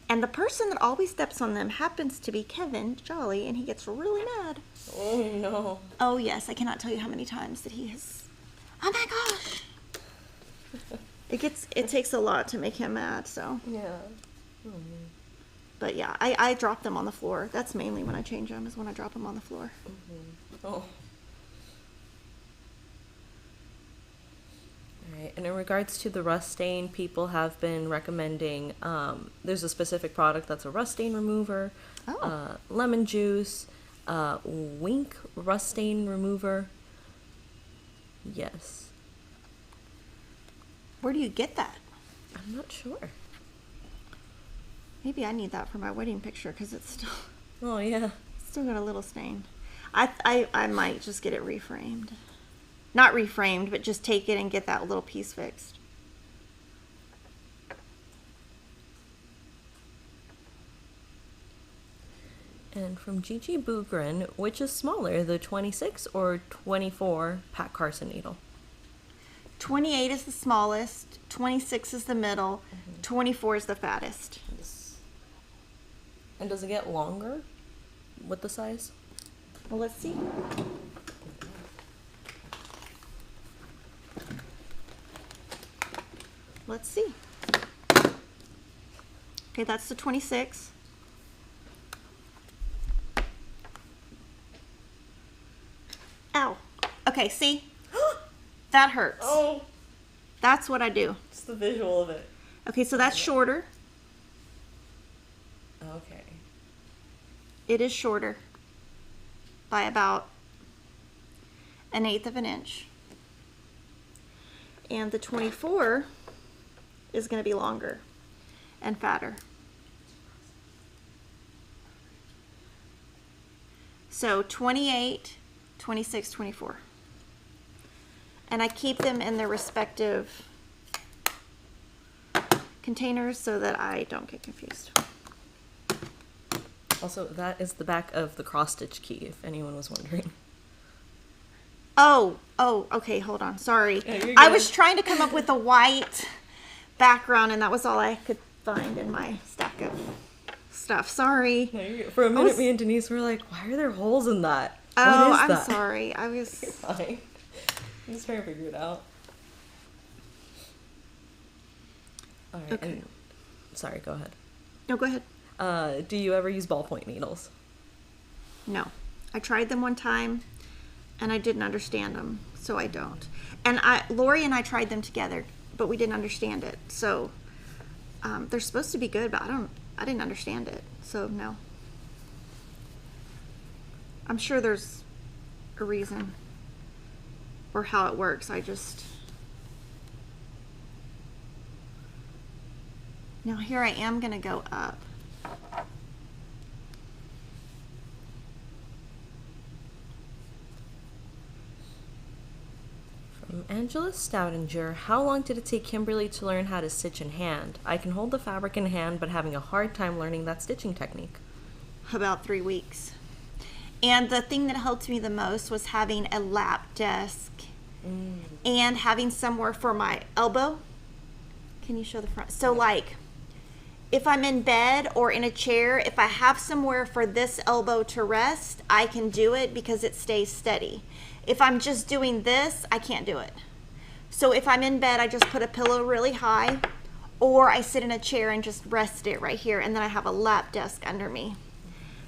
And the person that always steps on them happens to be Kevin Jolly, and he gets really mad. Oh no. Oh yes, I cannot tell you how many times that he has, oh my gosh. It takes a lot to make him mad, so. Yeah. Oh, but yeah, I drop them on the floor. That's mainly when I change them, is when I drop them on the floor. Oh. Alright, and in regards to the rust stain, people have been recommending, there's a specific product that's a rust stain remover, lemon juice, Wink rust stain remover. Yes. Where do you get that? I'm not sure. Maybe I need that for my wedding picture, because it's still... Oh, yeah. Still got a little stain. I might just get it reframed. Not reframed, but just take it and get that little piece fixed. And from Gigi Bugren, which is smaller, the 26 or 24 Pat Carson needle? 28 is the smallest, 26 is the middle, 24 is the fattest. And does it get longer with the size? Well, let's see. Let's see. Okay, that's the 26. Ow. Okay, see? That hurts. Oh. That's what I do. Just the visual of it. Okay, so that's shorter. Okay. It is shorter by about 1/8 of an inch. And the 24 is going to be longer and fatter. So 28, 26, 24. And I keep them in their respective containers so that I don't get confused. Also, that is the back of the cross-stitch key, if anyone was wondering. Oh, okay, hold on, sorry. Yeah, I was trying to come up with a white background, and that was all I could find in my stack of stuff. Sorry. No, for a minute, me and Denise were like, why are there holes in that? Oh, what is I'm sorry. I was... You're fine. I'm just trying to figure it out. All right. Okay. And, sorry, go ahead. No, go ahead. Do you ever use ballpoint needles? No. I tried them one time, and I didn't understand them. so I don't. And Lori and I tried them together, but we didn't understand it. So they're supposed to be good, but I didn't understand it. So no. I'm sure there's a reason or how it works. Now here I am going to go up. From Angela Stoudinger, how long did it take Kimberly to learn how to stitch in hand? I can hold the fabric in hand, but having a hard time learning that stitching technique. About 3 weeks. And the thing that helped me the most was having a lap desk and having somewhere for my elbow. Can you show the front? So like, if I'm in bed or in a chair, if I have somewhere for this elbow to rest, I can do it because it stays steady. If I'm just doing this, I can't do it. So if I'm in bed, I just put a pillow really high, or I sit in a chair and just rest it right here, and then I have a lap desk under me.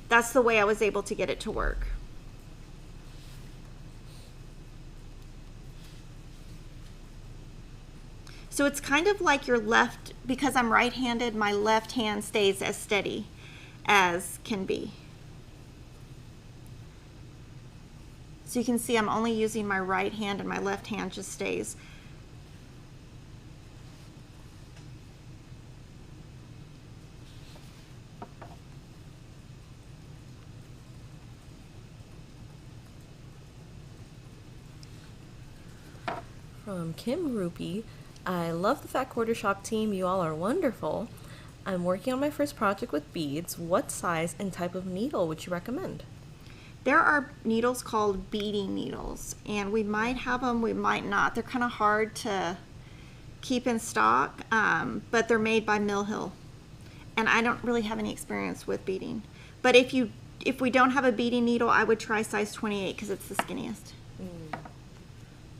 That's the way I was able to get it to work. So it's kind of like your left, because I'm right-handed, my left hand stays as steady as can be. So you can see I'm only using my right hand and my left hand just stays. From Kim Rupee, I love the Fat Quarter Shop team. You all are wonderful. I'm working on my first project with beads. What size and type of needle would you recommend? There are needles called beading needles, and we might have them, we might not. They're kind of hard to keep in stock, but they're made by Mill Hill, and I don't really have any experience with beading. But if we don't have a beading needle, I would try size 28 because it's the skinniest.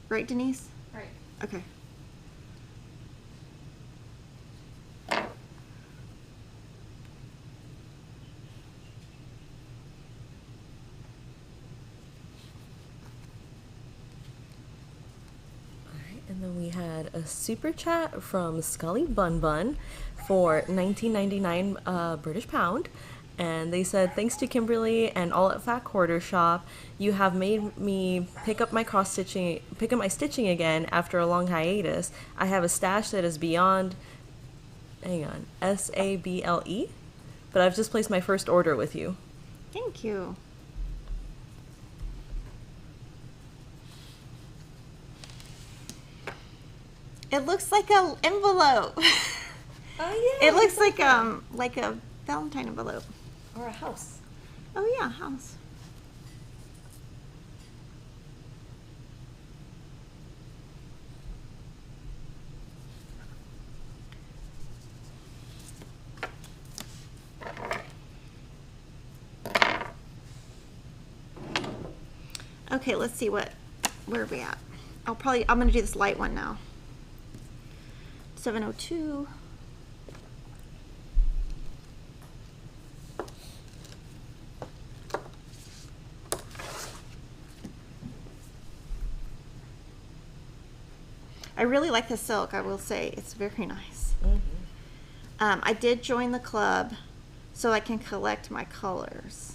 Right, Denise? Right. Okay. And then we had a super chat from Scully Bun Bun for 19.99 British pound. And they said, thanks to Kimberly and all at Fat Quarter Shop, you have made me pick up my stitching again after a long hiatus. I have a stash that is beyond, SABLE, but I've just placed my first order with you. Thank you. It looks like an envelope. Oh yeah. It looks like a Valentine envelope. Or a house. Oh yeah, house. Okay, let's see where are we at? I'm gonna do this light one now. 702. I really like the silk, I will say. It's very nice. I did join the club so I can collect my colors.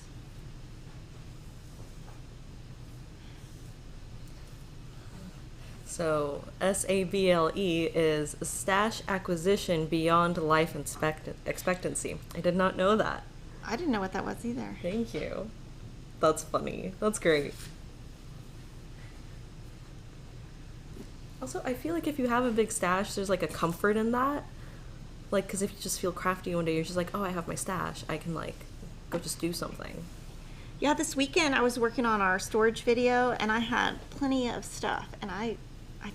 So SABLE is stash acquisition beyond life expectancy. I did not know that. I didn't know what that was either. Thank you. That's funny. That's great. Also, I feel like if you have a big stash, there's like a comfort in that. Like, because if you just feel crafty one day, you're just like, oh, I have my stash. I can like go just do something. Yeah, this weekend I was working on our storage video and I had plenty of stuff, and I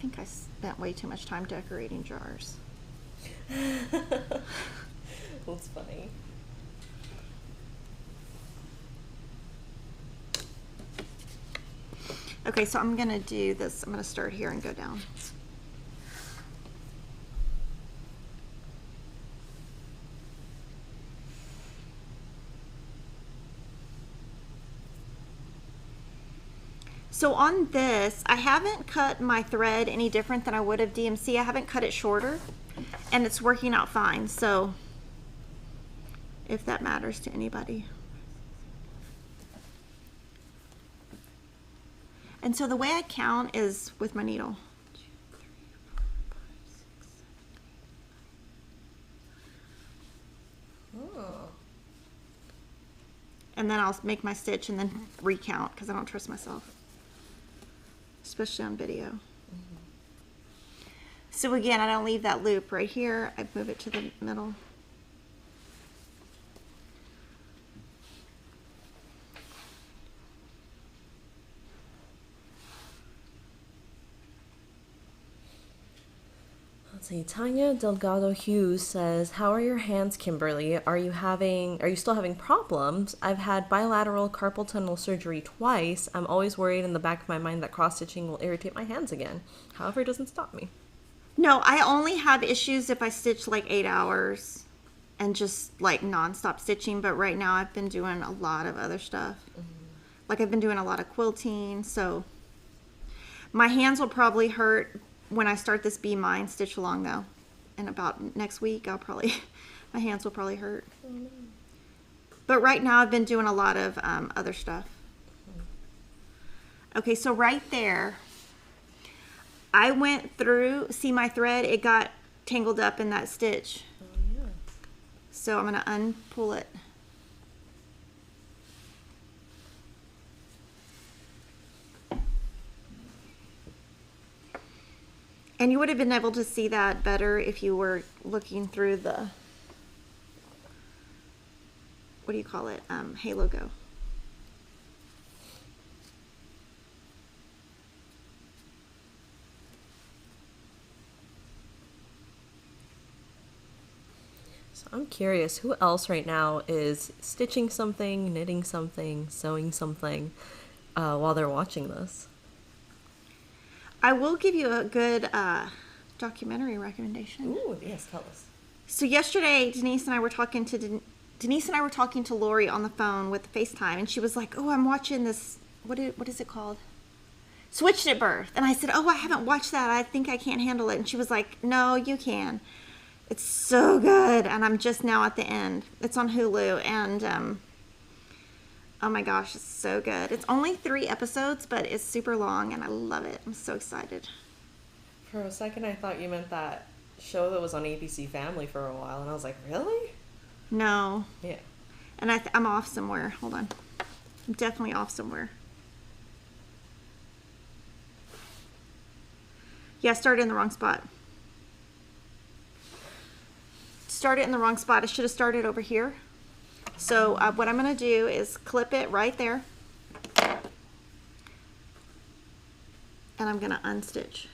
think I spent way too much time decorating jars. That's funny. Okay, so I'm gonna do this. I'm gonna start here and go down. So on this, I haven't cut my thread any different than I would have DMC. I haven't cut it shorter, and it's working out fine. So if that matters to anybody. And so the way I count is with my needle. 2, 3, 4, 5, 6, 7, 8, 9. Oh. And then I'll make my stitch and then recount because I don't trust myself, especially on video. Mm-hmm. So again, I don't leave that loop right here. I move it to the middle. Let's see. Tanya Delgado Hughes says, "How are your hands, Kimberly? Are you still having problems? I've had bilateral carpal tunnel surgery twice. I'm always worried in the back of my mind that cross stitching will irritate my hands again. However, it doesn't stop me." No, I only have issues if I stitch like 8 hours and just like non-stop stitching. But right now I've been doing a lot of other stuff. Mm-hmm. Like I've been doing a lot of quilting. So my hands will probably hurt when I start this Be Mine stitch along though. In about next week, my hands will probably hurt. Mm-hmm. But right now I've been doing a lot of other stuff. Mm-hmm. Okay, so right there, I went through, see my thread, it got tangled up in that stitch. Oh, yeah. So I'm going to unpull it. And you would have been able to see that better if you were looking through the, what do you call it, Halo Go. I'm curious, who else right now is stitching something, knitting something, sewing something while they're watching this? I will give you a good documentary recommendation. Ooh, yes, tell us. So yesterday, Denise and I were talking to Lori on the phone with FaceTime, and she was like, "Oh, I'm watching this. What is it called? Switched at Birth." And I said, "Oh, I haven't watched that. I think I can't handle it." And she was like, "No, you can. It's so good." And I'm just now at the end. It's on Hulu, and oh my gosh, it's so good. It's only 3 episodes, but it's super long, and I love it. I'm so excited. For a second, I thought you meant that show that was on ABC Family for a while, and I was like, really? No. Yeah. And I'm off somewhere. Hold on. I'm definitely off somewhere. Yeah, I started in the wrong spot. Started in the wrong spot. I should have started over here. So what I'm going to do is clip it right there. And I'm going to unstitch.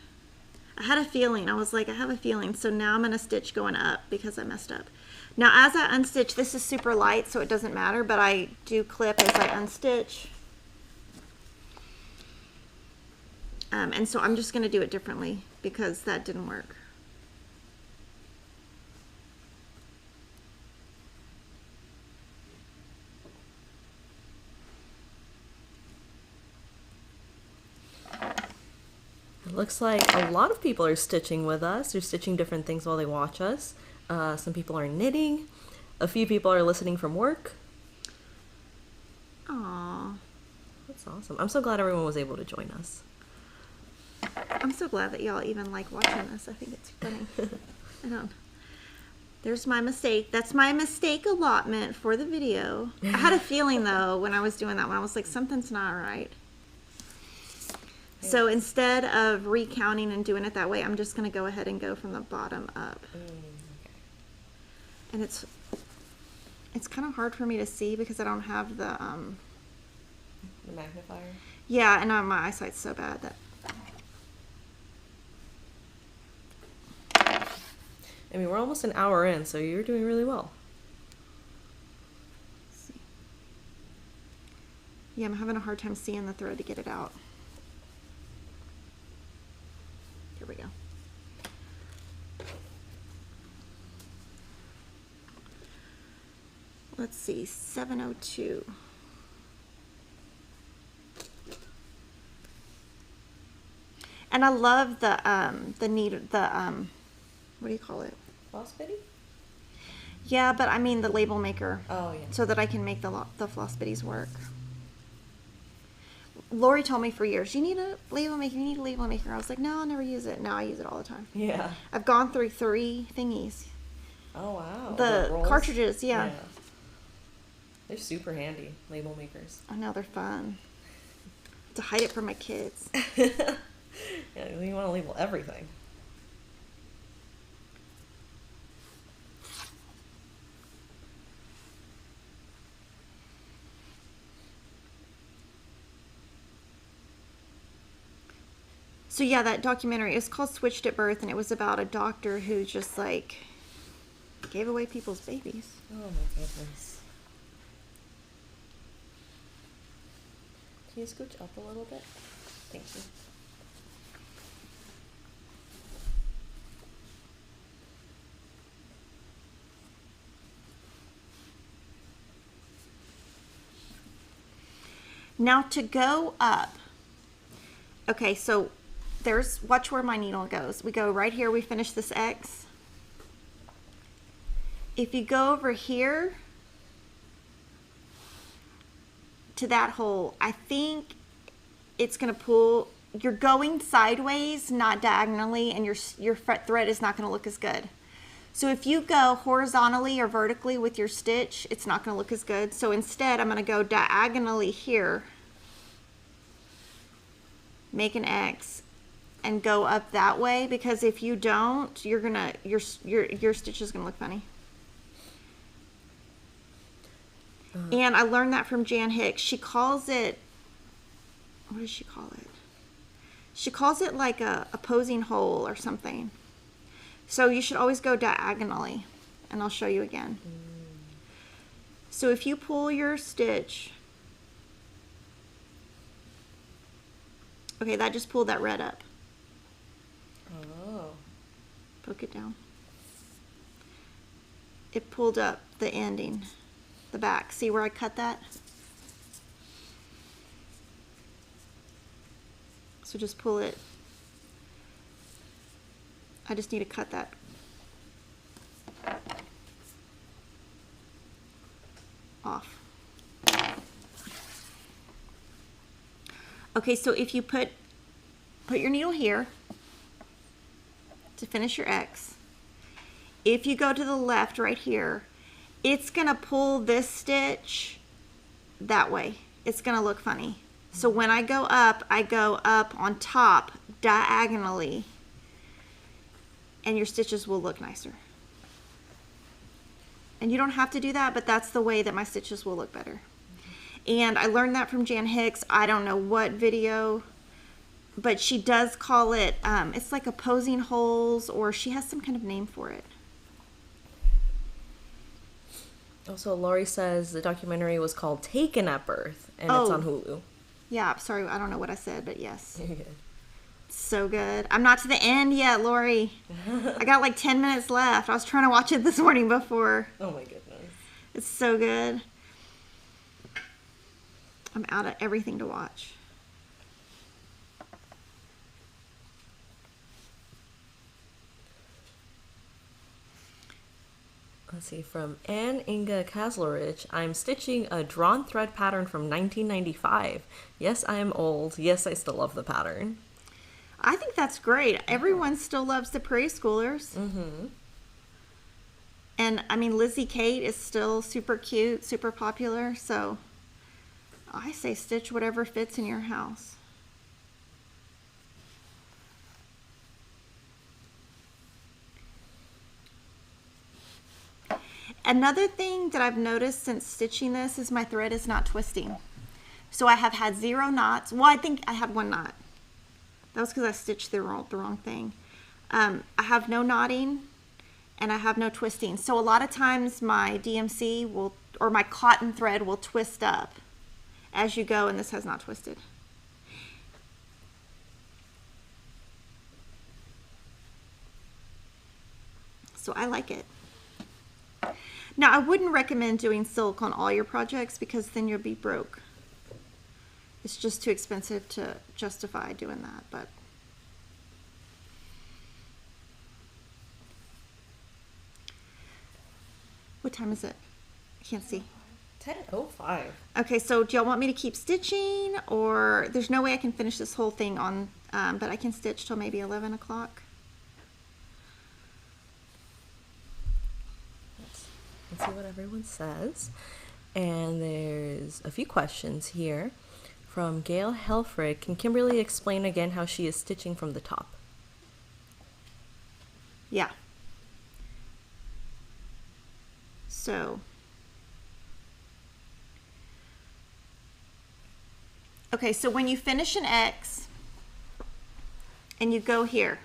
I had a feeling. I was like, I have a feeling. So now I'm going to stitch going up because I messed up. Now as I unstitch, this is super light, so it doesn't matter, but I do clip as I unstitch. And so I'm just going to do it differently because that didn't work. It looks like a lot of people are stitching with us. They're stitching different things while they watch us. Some people are knitting. A few people are listening from work. Aww. That's awesome. I'm so glad everyone was able to join us. I'm so glad that y'all even like watching this. I think it's funny. I don't. There's my mistake. That's my mistake allotment for the video. I had a feeling though when I was doing that one. I was like, something's not right. So instead of recounting and doing it that way, I'm just going to go ahead and go from the bottom up. Okay. And it's kind of hard for me to see because I don't have the magnifier. Yeah, and my eyesight's so bad that. I mean, we're almost an hour in, so you're doing really well. Let's see. Yeah, I'm having a hard time seeing the thread to get it out. Here we go. Let's see, 702. And I love the what do you call it? FlossBitties? Yeah, but I mean the label maker. Oh, yeah. So that I can make the FlossBitties work. Lori told me for years, you need a label maker. I was like, no, I'll never use it. Now I use it all the time. Yeah. I've gone through 3 thingies. Oh, wow. The rolls? cartridges, yeah. They're super handy, label makers. I know, they're fun. To hide it from my kids. Yeah, you want to label everything. So yeah, that documentary, it's called Switched at Birth, and it was about a doctor who just like gave away people's babies. Oh my goodness. Can you scooch up a little bit? Thank you. Now to go up, okay, so watch where my needle goes. We go right here, we finish this X. If you go over here to that hole, I think it's gonna pull, you're going sideways, not diagonally, and your thread is not gonna look as good. So if you go horizontally or vertically with your stitch, it's not gonna look as good. So instead, I'm gonna go diagonally here, make an X, and go up that way, because if you don't, your stitch is gonna look funny. And I learned that from Jan Hicks. She calls it, what does she call it? She calls it like a opposing hole or something. So you should always go diagonally, and I'll show you again. So if you pull your stitch, okay, that just pulled that red up. Oh. Poke it down. It pulled up the ending, the back. See where I cut that? So just pull it. I just need to cut that. Off. Okay, so if you put your needle here to finish your X, if you go to the left right here, it's gonna pull this stitch that way. It's gonna look funny. So when I go up on top diagonally, and your stitches will look nicer. And you don't have to do that, but that's the way that my stitches will look better. And I learned that from Jan Hicks. I don't know what video, but she does call it, it's like opposing holes, or she has some kind of name for it. Also, Lori says the documentary was called Taken at Birth, and it's on Hulu. Yeah, sorry, I don't know what I said, but yes. You're good. So good. I'm not to the end yet, Lori. I got like 10 minutes left. I was trying to watch it this morning before. Oh my goodness. It's so good. I'm out of everything to watch. Let's see, from Anne Inga Kaslerich, I'm stitching a drawn thread pattern from 1995. Yes, I am old. Yes, I still love the pattern. I think that's great. Everyone still loves the preschoolers. Mm-hmm. And I mean, Lizzie Kate is still super cute, super popular. So I say stitch whatever fits in your house. Another thing that I've noticed since stitching this is my thread is not twisting. So I have had 0 knots. Well, I think I had 1 knot. That was because I stitched the wrong thing. I have no knotting and I have no twisting. So a lot of times my DMC will, or my cotton thread will twist up as you go, and this has not twisted. So I like it. Now I wouldn't recommend doing silk on all your projects because then you'll be broke. It's just too expensive to justify doing that, but What time is it? I can't see. 10:05. Okay, so do y'all want me to keep stitching, or there's no way I can finish this whole thing on, but I can stitch till maybe 11 o'clock. Let's see what everyone says. And there's a few questions here from Gail Helfrich. Can Kimberly explain again how she is stitching from the top? Yeah. So, okay, so when you finish an X and you go here,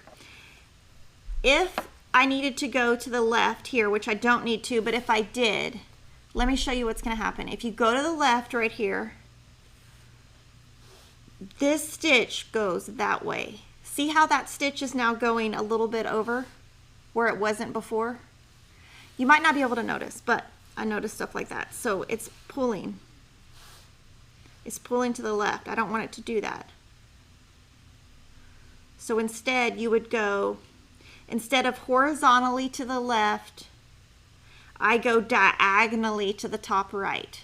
if I needed to go to the left here, which I don't need to, but if I did, let me show you what's going to happen. If you go to the left right here, this stitch goes that way. See how that stitch is now going a little bit over where it wasn't before? You might not be able to notice, but I noticed stuff like that. So it's pulling. It's pulling to the left. I don't want it to do that. So instead you would go, instead of horizontally to the left, I go diagonally to the top right.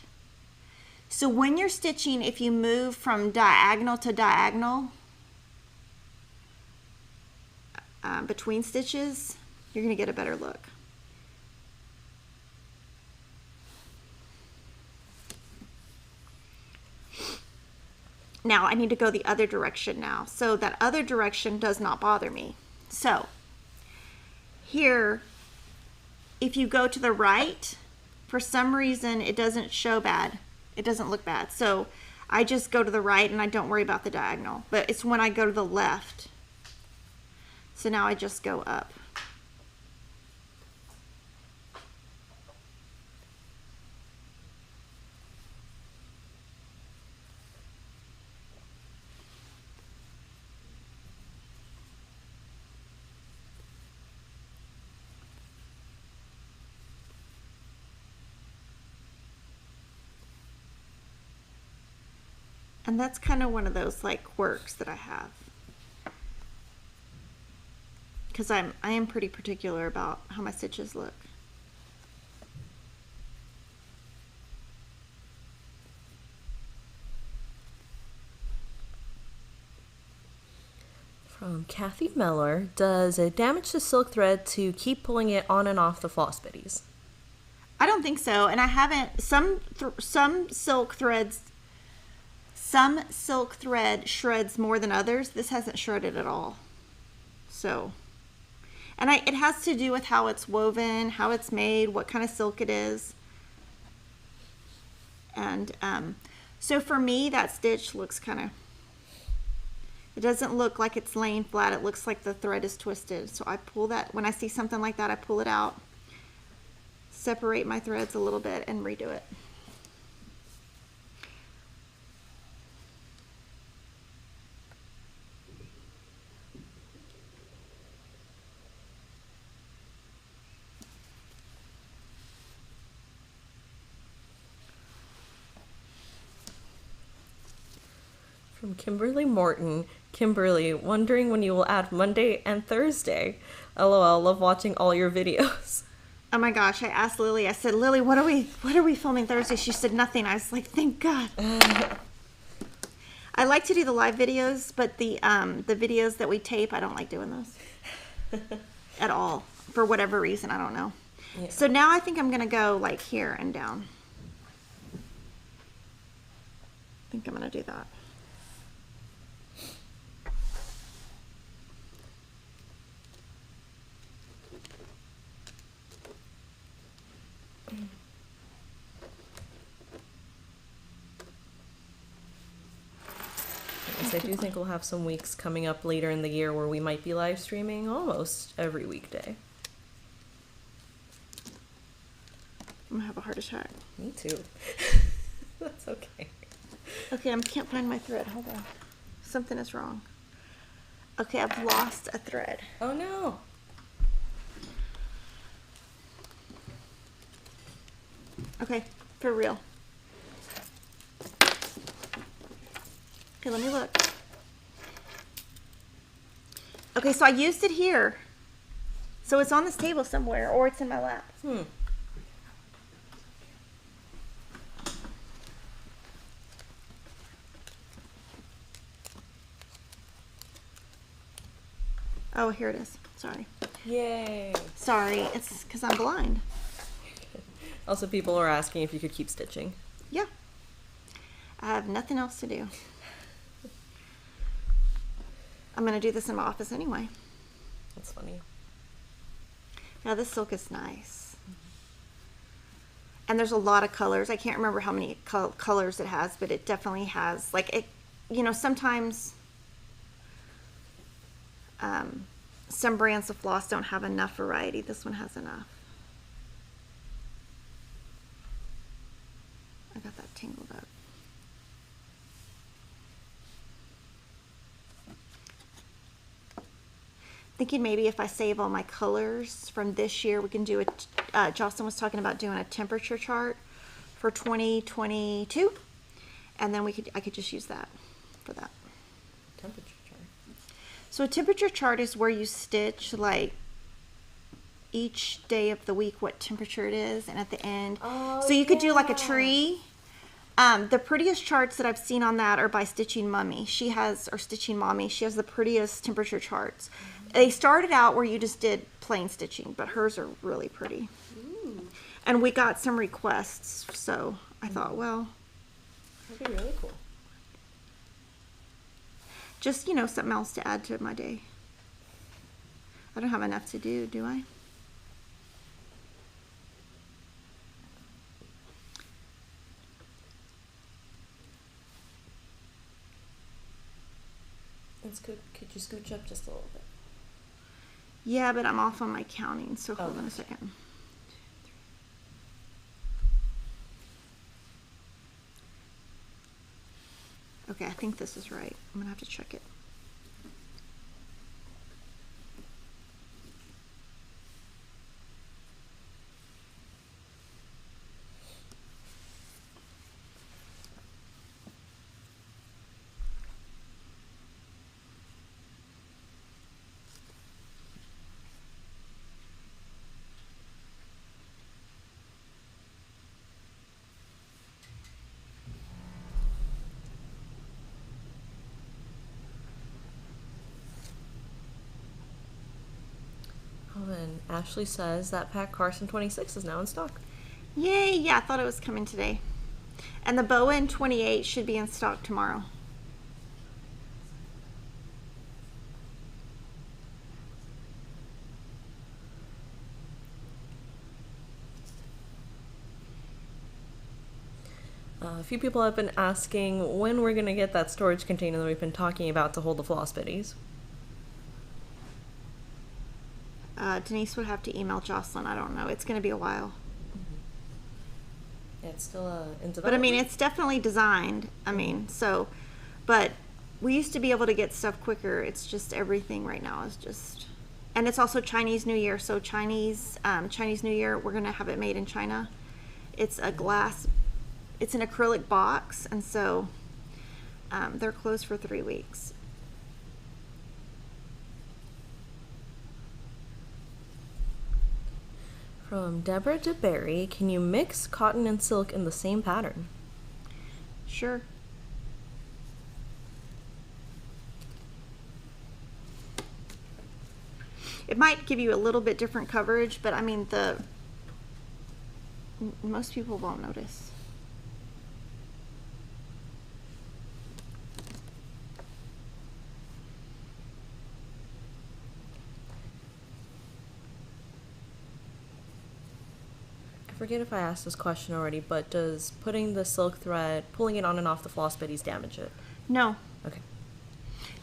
So when you're stitching, if you move from diagonal to diagonal between stitches, you're going to get a better look. Now I need to go the other direction now. So that other direction does not bother me. So here, if you go to the right, for some reason it doesn't show bad. It doesn't look bad. So I just go to the right and I don't worry about the diagonal. But it's when I go to the left. So now I just go up. And that's kind of one of those like quirks that I have. Because I am pretty particular about how my stitches look. From Kathy Meller, does it damage the silk thread to keep pulling it on and off the FlossBitties? I don't think so, and I haven't. Some silk threads. Some silk thread shreds more than others. This hasn't shredded at all. So, and it has to do with how it's woven, how it's made, what kind of silk it is. And so for me, that stitch looks kind of, it doesn't look like it's laying flat. It looks like the thread is twisted. So I pull that, when I see something like that, I pull it out, separate my threads a little bit, and redo it. From Kimberly Morton. Kimberly, wondering when you will add Monday and Thursday. LOL, love watching all your videos. Oh my gosh, I asked Lily, I said, Lily, what are we filming Thursday? She said nothing. I was like, thank God. I like to do the live videos, but the videos that we tape, I don't like doing those at all. For whatever reason, I don't know. Yeah. So now I think I'm going to go like here and down. I think I'm going to do that. I do think we'll have some weeks coming up later in the year where we might be live streaming almost every weekday. I'm gonna have a heart attack. Me too. That's okay. Okay, I can't find my thread. Hold on. Something is wrong. Okay, I've lost a thread. Oh no. Okay, for real. Okay, let me look. Okay, so I used it here. So it's on this table somewhere, or it's in my lap. Oh, here it is. Sorry. Yay. Sorry, it's because I'm blind. Also, people are asking if you could keep stitching. Yeah. I have nothing else to do. I'm going to do this in my office anyway. That's funny. Now, this silk is nice. And there's a lot of colors. I can't remember how many colors it has, but it definitely has, like, it, you know, sometimes some brands of floss don't have enough variety. This one has enough. I got that tangled up. Thinking maybe if I save all my colors from this year, we can do a, Jocelyn was talking about doing a temperature chart for 2022. And then I could just use that for that. Temperature chart. So a temperature chart is where you stitch like each day of the week what temperature it is, and at the end. Oh, so you could do like a tree. The prettiest charts that I've seen on that are by Stitching Mommy. She has the prettiest temperature charts. They started out where you just did plain stitching, but hers are really pretty. Ooh. And we got some requests, so I thought, well, That'd be really cool. just, you know, something else to add to my day. I don't have enough to do I? That's good. Could you scooch up just a little bit? Yeah, but I'm off on my counting, so hold Oh. on a second. Okay, I think this is right. I'm gonna have to check it. Oh, and Ashley says that pack Carson 26 is now in stock. Yay, yeah, I thought it was coming today. And the Bowen 28 should be in stock tomorrow. A few people have been asking when we're going to get that storage container that we've been talking about to hold the FlossBitties. Denise would have to email Jocelyn. I don't know. It's going to be a while. Yeah, it's still in development. But I mean, it's definitely designed. I mean, so, but we used to be able to get stuff quicker. It's just everything right now is just, and it's also Chinese New Year. So Chinese New Year, we're going to have it made in China. It's a glass, it's an acrylic box. And so they're closed for 3 weeks. From Deborah DeBerry, can you mix cotton and silk in the same pattern? Sure. It might give you a little bit different coverage, but I mean, most people won't notice. I forget if I asked this question already, but does putting the silk thread, pulling it on and off the FlossBitties damage it? No. Okay.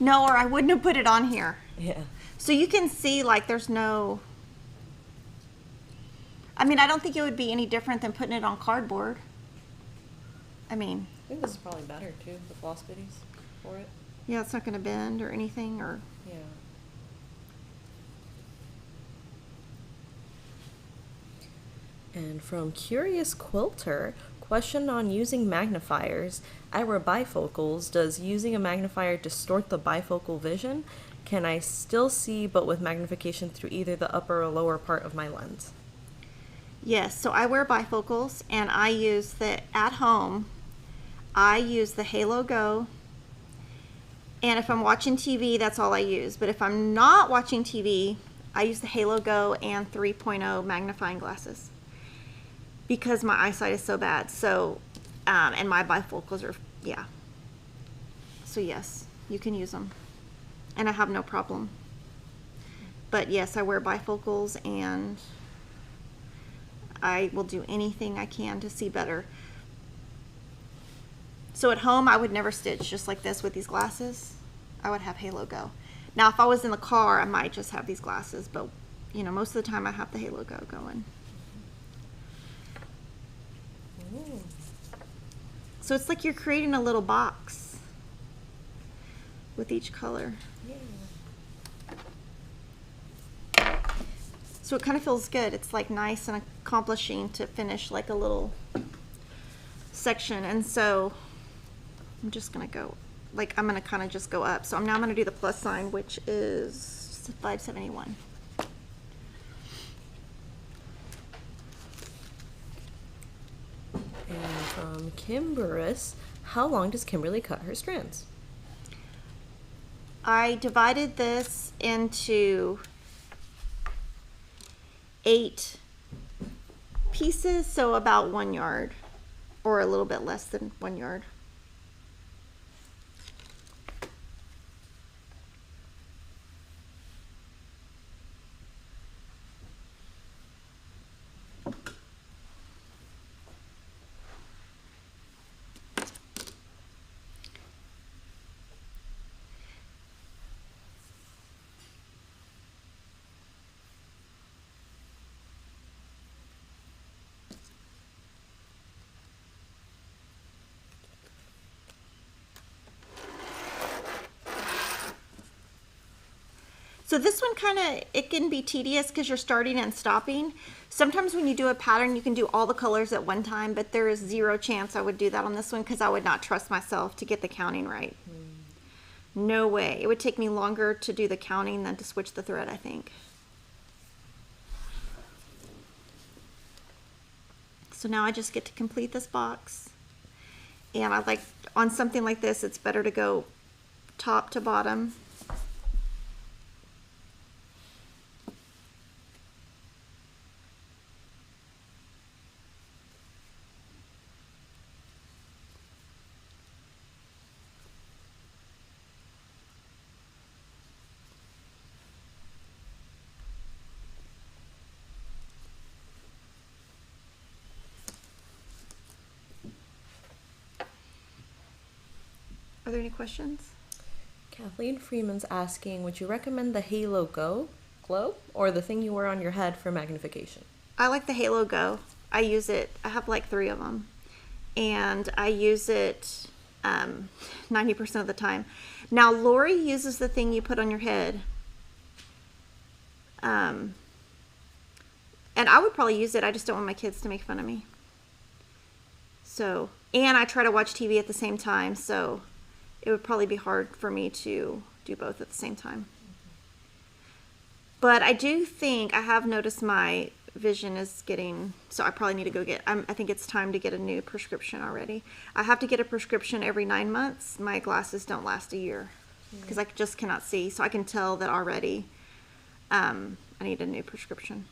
No, or I wouldn't have put it on here. Yeah. So you can see, like, there's no, I mean, I don't think it would be any different than putting it on cardboard. I mean, I think this is probably better too, the FlossBitties for it. yeah, it's not going to bend or anything, or Yeah. And from Curious Quilter, question on using magnifiers. I wear bifocals. Does using a magnifier distort the bifocal vision? Can I still see but with magnification through either the upper or lower part of my lens? yes. So I wear bifocals, and I use at home, I use the Halo Go, And if I'm watching TV, that's all I use. But if I'm not watching TV, I use the Halo Go and 3.0 magnifying glasses because my eyesight is so bad. So, and my bifocals are, yeah. So yes, you can use them. And I have no problem. But yes, I wear bifocals and I will do anything I can to see better. So at home, I would never stitch just like this with these glasses. I would have Halo Go. Now, if I was in the car, I might just have these glasses, but you know, most of the time I have the Halo Go going. Ooh. So it's like you're creating a little box with each color. Yeah. So it kind of feels good. It's like nice and accomplishing to finish like a little section. And so I'm just gonna go, like I'm gonna kind of just go up. So now I'm gonna do the plus sign, which is 571. And from Kimberis, how long does Kimberly cut her strands? I divided this into 8 pieces, so about 1 yard or a little bit less than 1 yard. So this one kind of, it can be tedious because you're starting and stopping. Sometimes when you do a pattern, you can do all the colors at one time, but there is 0 chance I would do that on this one because I would not trust myself to get the counting right. No way. It would take me longer to do the counting than to switch the thread, I think. So now I just get to complete this box. And I like, on something like this, it's better to go top to bottom. Are there any questions? Kathleen Freeman's asking, would you recommend the Halo Glow or the thing you wear on your head for magnification? I like the Halo Go. I use it. I have like 3 of them. And I use it 90% of the time. Now, Lori uses the thing you put on your head. And I would probably use it. I just don't want my kids to make fun of me. So, and I try to watch TV at the same time. So it would probably be hard for me to do both at the same time. But I do think I have noticed my vision is getting, so I probably need to go get, I think it's time to get a new prescription already. I have to get a prescription every 9 months. My glasses don't last a year because I just cannot see. So I can tell that already I need a new prescription.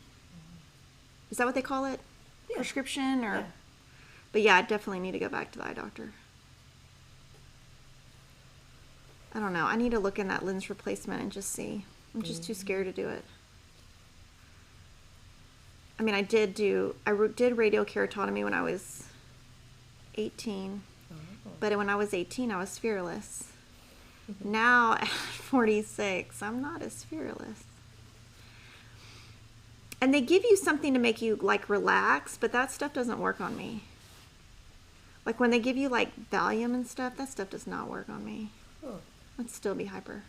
Is that what they call it? Yeah. Prescription or? Yeah. But yeah, I definitely need to go back to the eye doctor. I don't know. I need to look in that lens replacement and just see. I'm just too scared to do it. I mean, I did radial keratotomy when I was 18. Oh. But when I was 18, I was fearless. Now, at 46, I'm not as fearless. And they give you something to make you, like, relax, but that stuff doesn't work on me. Like, when they give you, like, Valium and stuff, that stuff does not work on me. Oh. I'd still be hyper.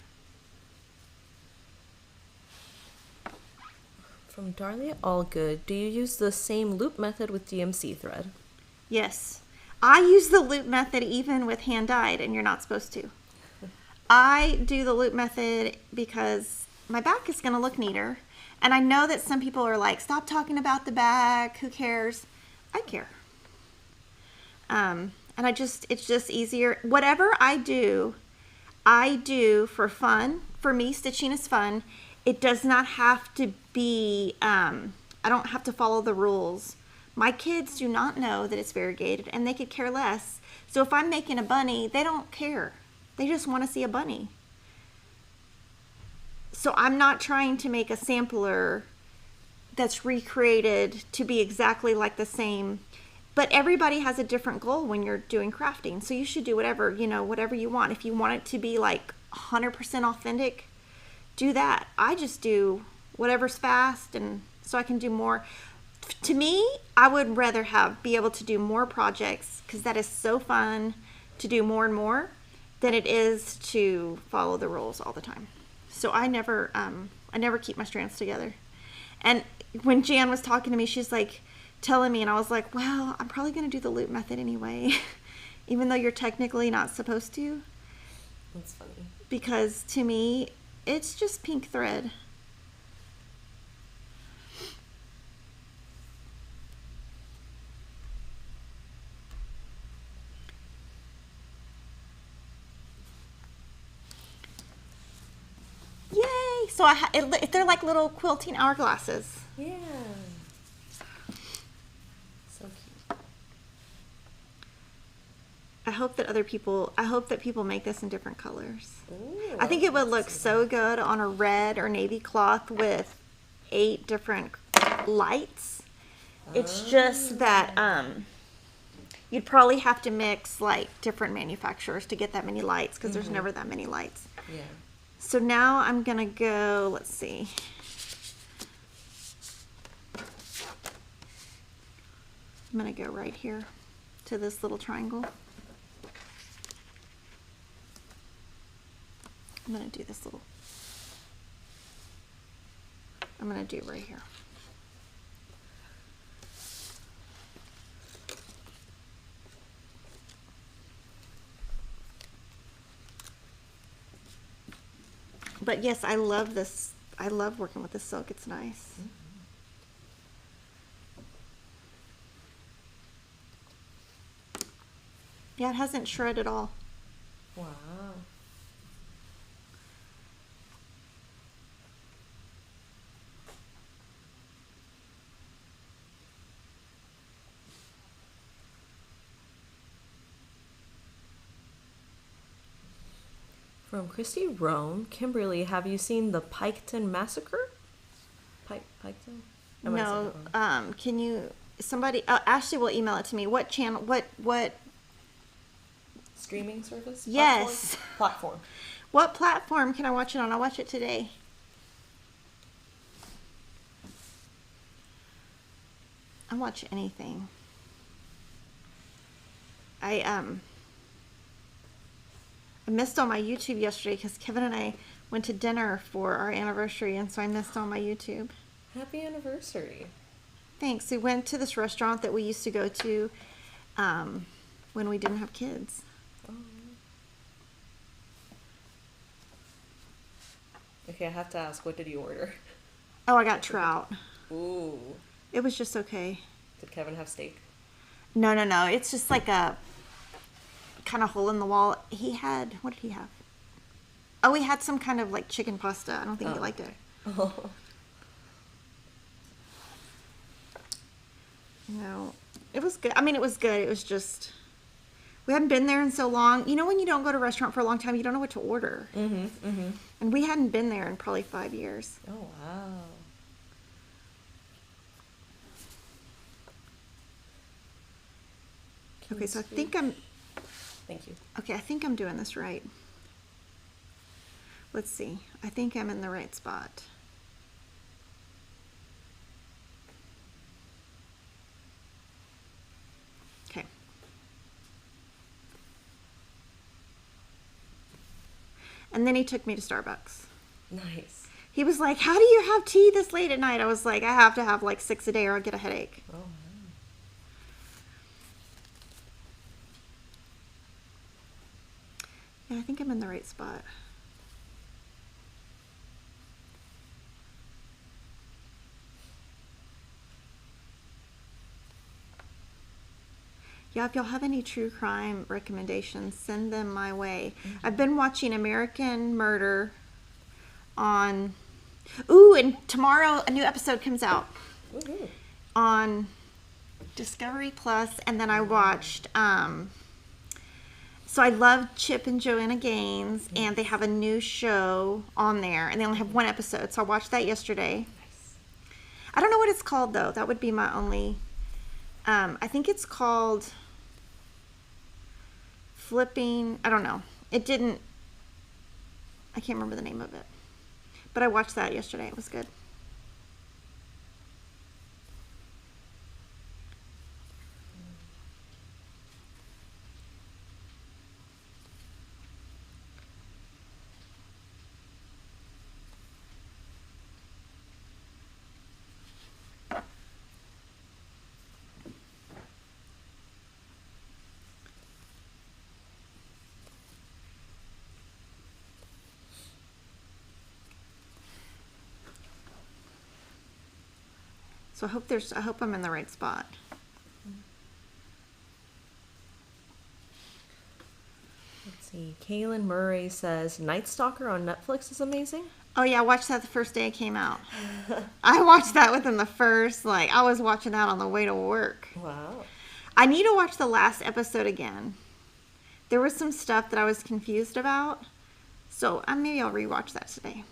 From Darlia Allgood, do you use the same loop method with DMC thread? Yes. I use the loop method even with hand-dyed, and you're not supposed to. I do the loop method because my back is going to look neater. And I know that some people are like, stop talking about the back, who cares? I care. And it's just easier. Whatever I do, I do for fun. For me, stitching is fun. It does not have to be, I don't have to follow the rules. My kids do not know that it's variegated, and they could care less. So if I'm making a bunny, they don't care. They just want to see a bunny. So I'm not trying to make a sampler that's recreated to be exactly like the same. But everybody has a different goal when you're doing crafting. So you should do whatever, whatever you want. If you want it to be like 100% authentic, do that. I just do whatever's fast, and so I can do more. To me, I would rather be able to do more projects, because that is so fun to do more and more, than it is to follow the rules all the time. So I never keep my strands together. And when Jan was talking to me, she's like telling me, and I was like, well, I'm probably going to do the loop method anyway, even though you're technically not supposed to. That's funny. Because to me, it's just pink thread. Yay! So they're like little quilting hourglasses. Yeah. So cute. I hope that people make this in different colors. Ooh, I think it would look so good on a red or navy cloth with 8 different lights. It's just that you'd probably have to mix like different manufacturers to get that many lights, because there's never that many lights. Yeah. So now I'm gonna go, let's see. I'm gonna go right here to this little triangle. I'm gonna do this little, I'm gonna do right here. But yes, I love this. I love working with this silk. It's nice. Mm-hmm. Yeah, it hasn't shred at all. Wow. From Christy Rome, Kimberly, have you seen the Piketon Massacre? Piketon? No. Can you? Somebody. Ashley will email it to me. What channel? What? Streaming service? Yes. Platform. What platform can I watch it on? I'll watch it today. I'll watch anything. I missed all my YouTube yesterday because Kevin and I went to dinner for our anniversary, and so I missed all my YouTube. Happy anniversary. Thanks. We went to this restaurant that we used to go to when we didn't have kids. Oh. Okay, I have to ask, what did you order? Oh, I got trout. Ooh. It was just okay. Did Kevin have steak? No. It's just like a kind of hole in the wall. He had, what did he have? Oh, he had some kind of like chicken pasta. I don't think he liked it. Oh. No, it was good. I mean, it was good. It was just, we hadn't been there in so long. You know, when you don't go to a restaurant for a long time, you don't know what to order. And we hadn't been there in probably 5 years. Oh, wow. Okay, so I think I'm... Thank you. Okay, I think I'm doing this right. Let's see. I think I'm in the right spot. Okay. And then he took me to Starbucks. Nice. He was like, how do you have tea this late at night? I was like, I have to have like 6 a day or I'll get a headache. Oh, wow. Yeah, I think I'm in the right spot. Yeah, if y'all have any true crime recommendations, send them my way. I've been watching American Murder on... Ooh, and tomorrow a new episode comes out on Discovery Plus, and then I watched... So I love Chip and Joanna Gaines, and they have a new show on there, and they only have one episode, so I watched that yesterday. Nice. I don't know what it's called, though. That would be my only... I think it's called Flipping... I don't know. It didn't... I can't remember the name of it. But I watched that yesterday. It was good. So I hope I'm in the right spot. Let's see. Kaylin Murray says Night Stalker on Netflix is amazing. Oh yeah, I watched that the first day it came out. I watched that within the first, I was watching that on the way to work. Wow. I need to watch the last episode again. There was some stuff that I was confused about. So maybe I'll rewatch that today.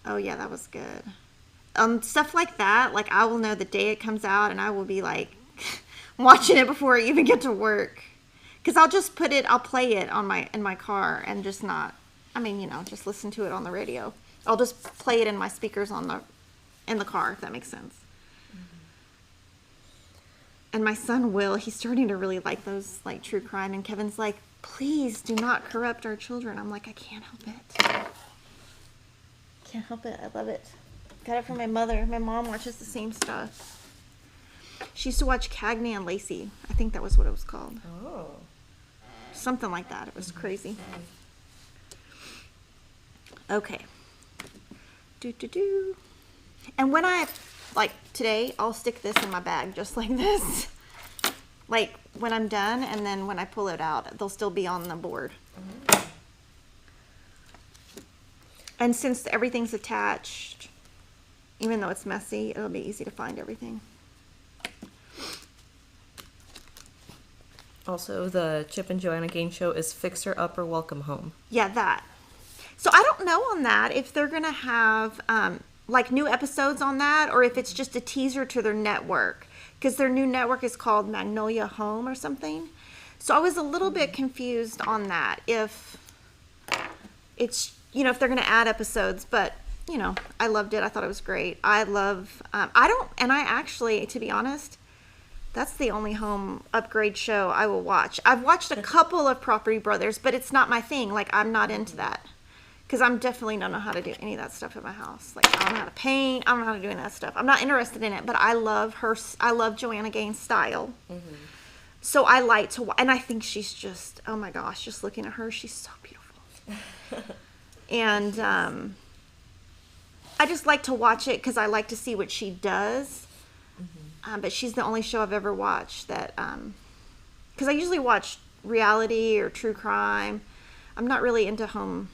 Oh yeah, that was good. Stuff like that, I will know the day it comes out, and I will be watching it before I even get to work. Because I'll play it in my car and just just listen to it on the radio. I'll just play it in my speakers in the car, if that makes sense. And my son Will, he's starting to really like those true crime, and Kevin's like, please do not corrupt our children. I'm like, I can't help it. Can't help it. I love it. Got it from my mother. My mom watches the same stuff. She used to watch Cagney and Lacey. I think that was what it was called. Oh. Something like that. It was crazy. Okay. And when today, I'll stick this in my bag just like this. When I'm done, and then when I pull it out, they'll still be on the board. And since everything's attached, even though it's messy, it'll be easy to find everything. Also, the Chip and Joanna Gaines show is Fixer Up or Welcome Home. Yeah, that. So I don't know on that if they're going to have new episodes on that, or if it's just a teaser to their network. Because their new network is called Magnolia Home or something. So I was a little bit confused on that. If it's, if they're going to add episodes, but... I loved it. I thought it was great. I actually, to be honest, that's the only home upgrade show I will watch. I've watched a couple of Property Brothers, but it's not my thing. I'm not into that. Because I'm definitely don't know how to do any of that stuff at my house. I don't know how to paint. I don't know how to do any of that stuff. I'm not interested in it, but I love Joanna Gaines' style. Mm-hmm. So I like to watch, and I think she's just, oh my gosh, just looking at her, she's so beautiful. And, I just like to watch it because I like to see what she does. Mm-hmm. But she's the only show I've ever watched that, because I usually watch reality or true crime. I'm not really into home.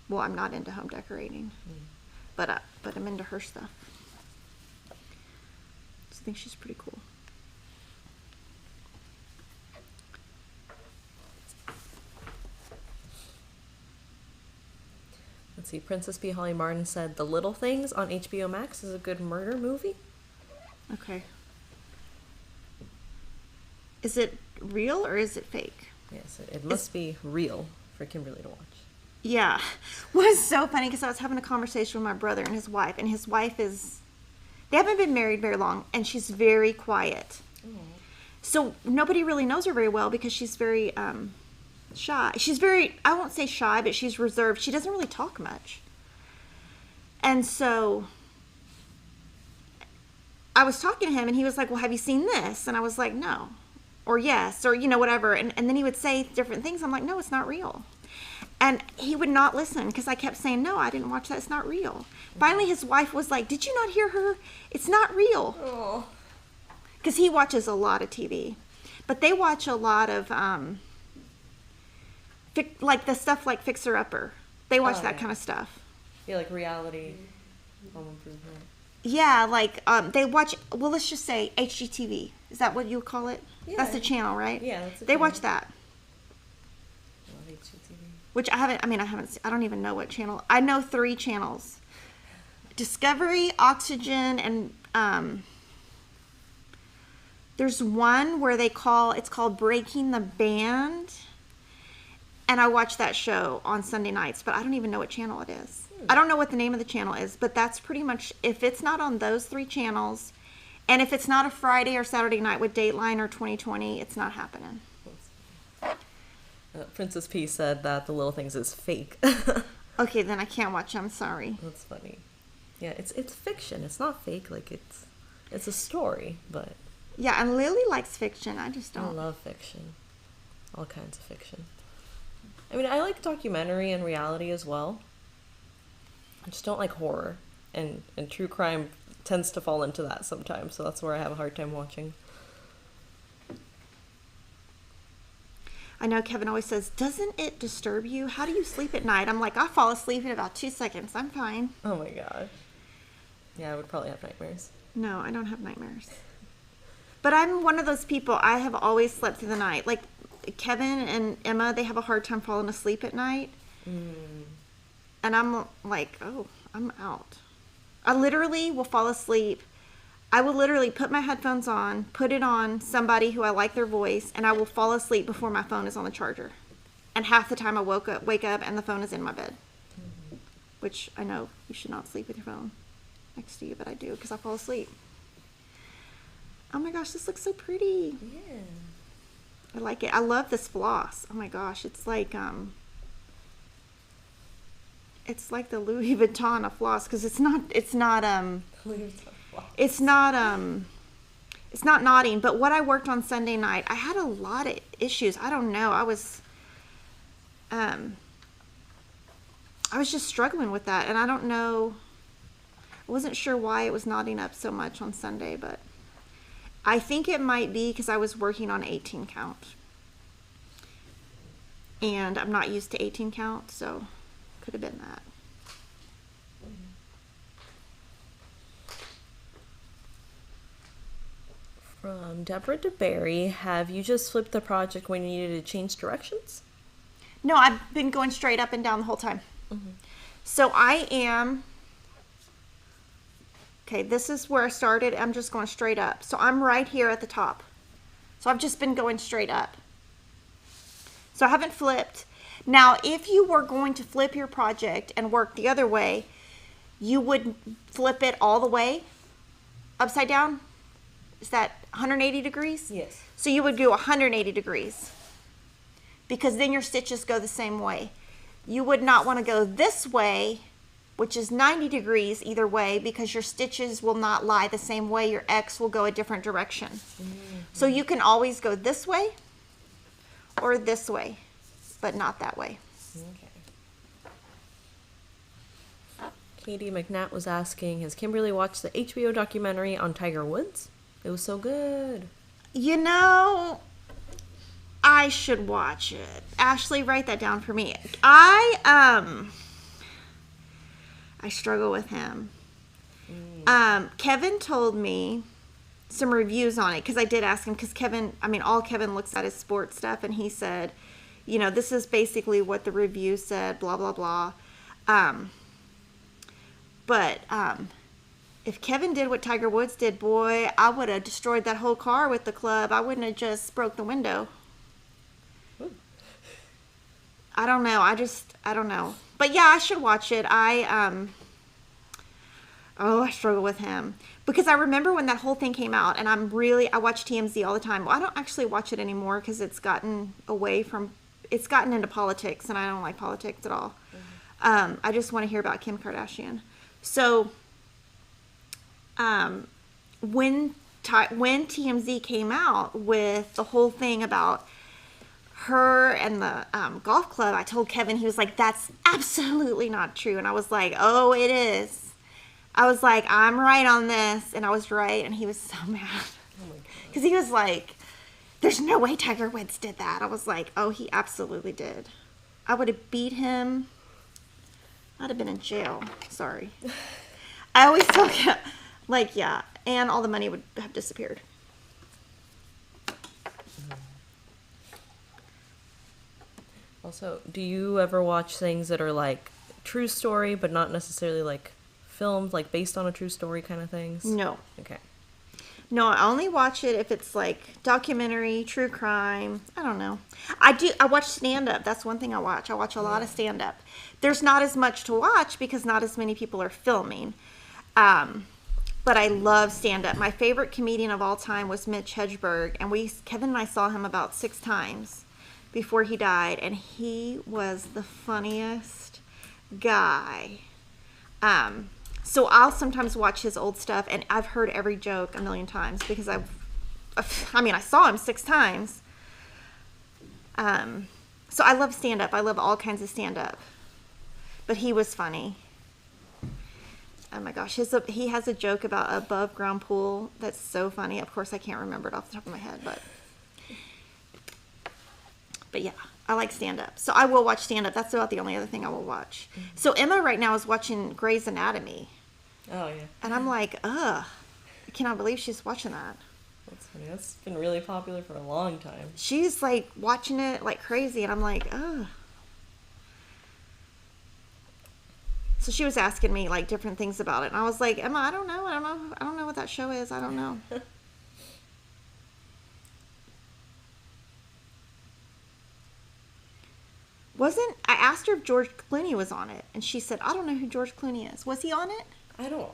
Well, I'm not into home decorating, but I'm into her stuff. So I think she's pretty cool. Let's see, Princess B. Holly Martin said The Little Things on HBO Max is a good murder movie. Okay. Is it real or is it fake? Yes, it must be real for Kimberly to watch. Yeah. Well, it's so funny because I was having a conversation with my brother and his wife they haven't been married very long, and she's very quiet. Aww. So nobody really knows her very well because she's very, shy. She's very, I won't say shy, but she's reserved. She doesn't really talk much. And so I was talking to him, and he was like, well, have you seen this? And I was like, no. Or yes, or, whatever. And then he would say different things. I'm like, no, it's not real. And he would not listen because I kept saying, no, I didn't watch that. It's not real. Finally, his wife was like, did you not hear her? It's not real. Oh. because he watches a lot of TV, but they watch a lot of like the stuff like Fixer Upper. They watch that kind of stuff. Yeah, like reality home improvement. Yeah, like they watch. Well, let's just say HGTV. Is that what you would call it? Yeah. That's the channel, right? Yeah, that's the They channel. watch that. I love HGTV. Which I haven't. I mean, I don't even know what channel. I know 3 channels: Discovery, Oxygen, and there's one where it's called Breaking the Band, and I watch that show on Sunday nights, but I don't even know what channel it is. I don't know what the name of the channel is, but that's pretty much, if it's not on those 3 channels, and if it's not a Friday or Saturday night with Dateline or 2020, it's not happening. Princess P said that The Little Things is fake. Okay, then I can't watch. I'm sorry. That's funny. Yeah, it's fiction. It's not fake. Like it's a story, but Yeah, and Lily likes fiction. I just I don't. love fiction. All kinds of fiction. I mean, I like documentary and reality as well. I just don't like horror, and true crime tends to fall into that sometimes, so that's where I have a hard time watching. I know Kevin always says, "Doesn't it disturb you? How do you sleep at night?" I'm like, I fall asleep in about 2 seconds. I'm fine. Oh my god. Yeah, I would probably have nightmares. No, I don't have nightmares. But I'm one of those people, I have always slept through the night. Like Kevin and Emma, they have a hard time falling asleep at night. And I'm like, oh, I'm out. I literally will fall asleep. I will literally put my headphones on, put it on somebody who I like their voice, and I will fall asleep before my phone is on the charger. And half the time I wake up and the phone is in my bed. Which I know you should not sleep with your phone next to you, but I do because I fall asleep. Oh my gosh, this looks so pretty. Yeah. I like it. I love this floss. Oh my gosh, it's like the Louis Vuitton of floss, because it's not knotting. But what I worked on Sunday night, I had a lot of issues. I don't know. I was just struggling with that, and I don't know. I wasn't sure why it was knotting up so much on Sunday, but I think it might be because I was working on 18 count. And I'm not used to 18 count, so could have been that. From Deborah DeBerry, have you just flipped the project when you needed to change directions? No, I've been going straight up and down the whole time. So I am... Okay, this is where I started. I'm just going straight up. So I'm right here at the top. So I've just been going straight up. So I haven't flipped. Now, if you were going to flip your project and work the other way, you would flip it all the way upside down. Is that 180 degrees? Yes. So you would go 180 degrees because then your stitches go the same way. You would not want to go this way, which is 90 degrees either way, because your stitches will not lie the same way. Your X will go a different direction. So you can always go this way or this way, but not that way. Okay. Katie McNatt was asking, has Kimberly watched the HBO documentary on Tiger Woods? It was so good. You know, I should watch it. Ashley, write that down for me. I struggle with him. Kevin told me some reviews on it, because I did ask him, because all Kevin looks at is sports stuff, and he said, you know, this is basically what the review said, blah, blah, blah. But if Kevin did what Tiger Woods did, boy, I would have destroyed that whole car with the club. I wouldn't have just broke the window. Ooh. I don't know. I don't know. But yeah, I should watch it. I struggle with him. Because I remember when that whole thing came out, and I watch TMZ all the time. Well, I don't actually watch it anymore because it's gotten into politics, and I don't like politics at all. I just want to hear about Kim Kardashian. So, when TMZ came out with the whole thing about her and the golf club, I told Kevin, he was like, that's absolutely not true. And I was like, oh, it is. I was like, I'm right on this. And I was right. And he was so mad. Oh my God. Because he was like, there's no way Tiger Woods did that. I was like, oh, he absolutely did. I would have beat him. I'd have been in jail. Sorry. I always tell you, like, yeah. And all the money would have disappeared. Also, do you ever watch things that are like true story, but not necessarily like filmed, like based on a true story kind of things? No. Okay. No, I only watch it if it's like documentary, true crime. I don't know. I watch stand-up. That's one thing I watch. I watch a lot of stand-up. There's not as much to watch because not as many people are filming. But I love stand-up. My favorite comedian of all time was Mitch Hedberg, and Kevin and I saw him about 6 times before he died, and he was the funniest guy. So I'll sometimes watch his old stuff, and I've heard every joke a million times because I saw him 6 times. So I love stand-up. I love all kinds of stand-up. But he was funny. Oh my gosh, he has a joke about an above ground pool that's so funny. Of course, I can't remember it off the top of my head, but yeah, I like stand-up. So I will watch stand-up. That's about the only other thing I will watch. Mm-hmm. So Emma right now is watching Grey's Anatomy. Oh, yeah. And I'm like, ugh, I cannot believe she's watching that. That's funny. That's been really popular for a long time. She's like watching it like crazy, and I'm like, ugh. So she was asking me like different things about it, and I was like, Emma, I don't know what that show is. I don't know. I asked her if George Clooney was on it, and she said, I don't know who George Clooney is. Was he on it? I don't.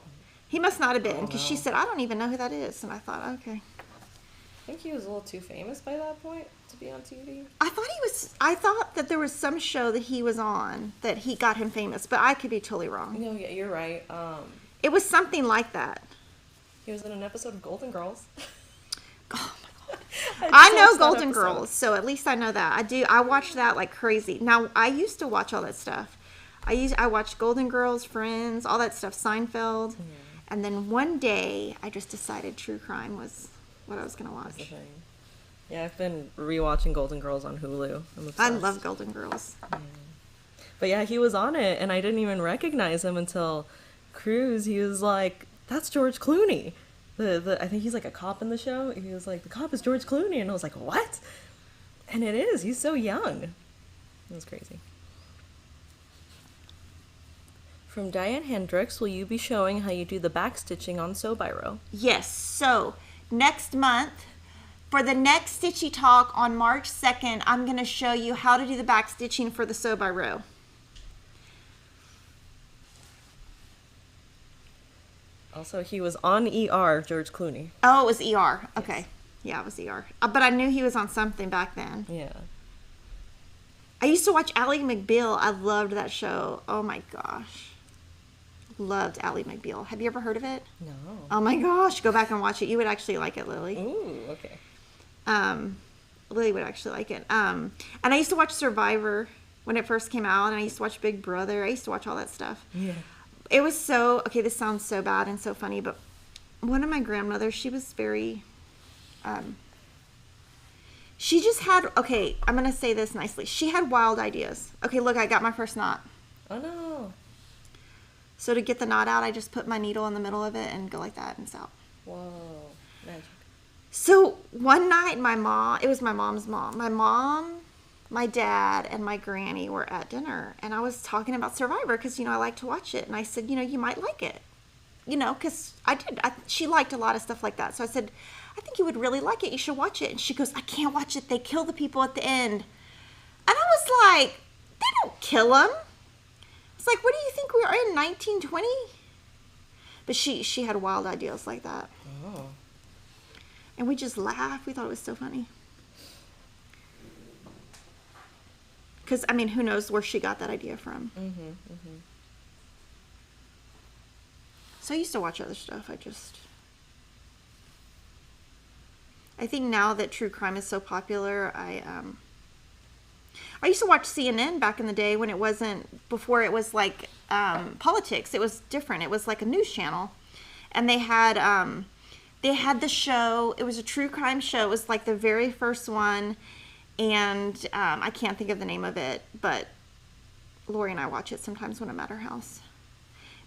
He must not have been, because she said, I don't even know who that is. And I thought, okay. I think he was a little too famous by that point to be on TV. I thought that there was some show that he was on that he got him famous, but I could be totally wrong. No, yeah, you're right. It was something like that. He was in an episode of Golden Girls. Oh my God. I know Golden Girls, so at least I know that. I watched that like crazy. Now, I used to watch all that stuff. I watched Golden Girls, Friends, all that stuff, Seinfeld. Mm-hmm. And then one day, I just decided true crime was what I was going to watch. Yeah, I've been rewatching Golden Girls on Hulu. I love Golden Girls. Yeah. But yeah, he was on it, and I didn't even recognize him until Cruise. He was like, that's George Clooney. I think he's like a cop in the show. He was like, the cop is George Clooney. And I was like, what? And it is. He's so young. It was crazy. From Diane Hendricks, will you be showing how you do the back stitching on Sew by Row? Yes. So next month, for the next Stitchy Talk on March 2nd, I'm going to show you how to do the back stitching for the Sew by Row. Also, he was on ER, George Clooney. Oh, it was ER. Okay. Yes. Yeah, it was ER. But I knew he was on something back then. Yeah. I used to watch Ally McBeal. I loved that show. Oh my gosh. Loved Ally McBeal. Have you ever heard of it? No. Oh my gosh. Go back and watch it. You would actually like it, Lily. Ooh, okay. Lily would actually like it. And I used to watch Survivor when it first came out, and I used to watch Big Brother. I used to watch all that stuff. Yeah. It was so, okay, this sounds so bad and so funny, but one of my grandmothers, she was very, she just had, okay, I'm going to say this nicely. She had wild ideas. Okay, look, I got my first knot. Oh, no. So to get the knot out, I just put my needle in the middle of it and go like that and it's out. Whoa, magic. So one night, it was my mom's mom. My mom, my dad, and my granny were at dinner, and I was talking about Survivor because, I like to watch it. And I said, you might like it, because I did. She liked a lot of stuff like that. So I said, I think you would really like it. You should watch it. And she goes, I can't watch it. They kill the people at the end. And I was like, they don't kill them. It's like, what do you think we are in, 1920? But she had wild ideas like that. Oh. And we just laughed. We thought it was so funny. Because, who knows where she got that idea from. Mm-hmm, mm-hmm. So I used to watch other stuff. I think now that true crime is so popular, I used to watch CNN back in the day when before it was like politics. It was different. It was like a news channel. And they had They had the show. It was a true crime show. It was like the very first one. And I can't think of the name of it, but Lori and I watch it sometimes when I'm at her house.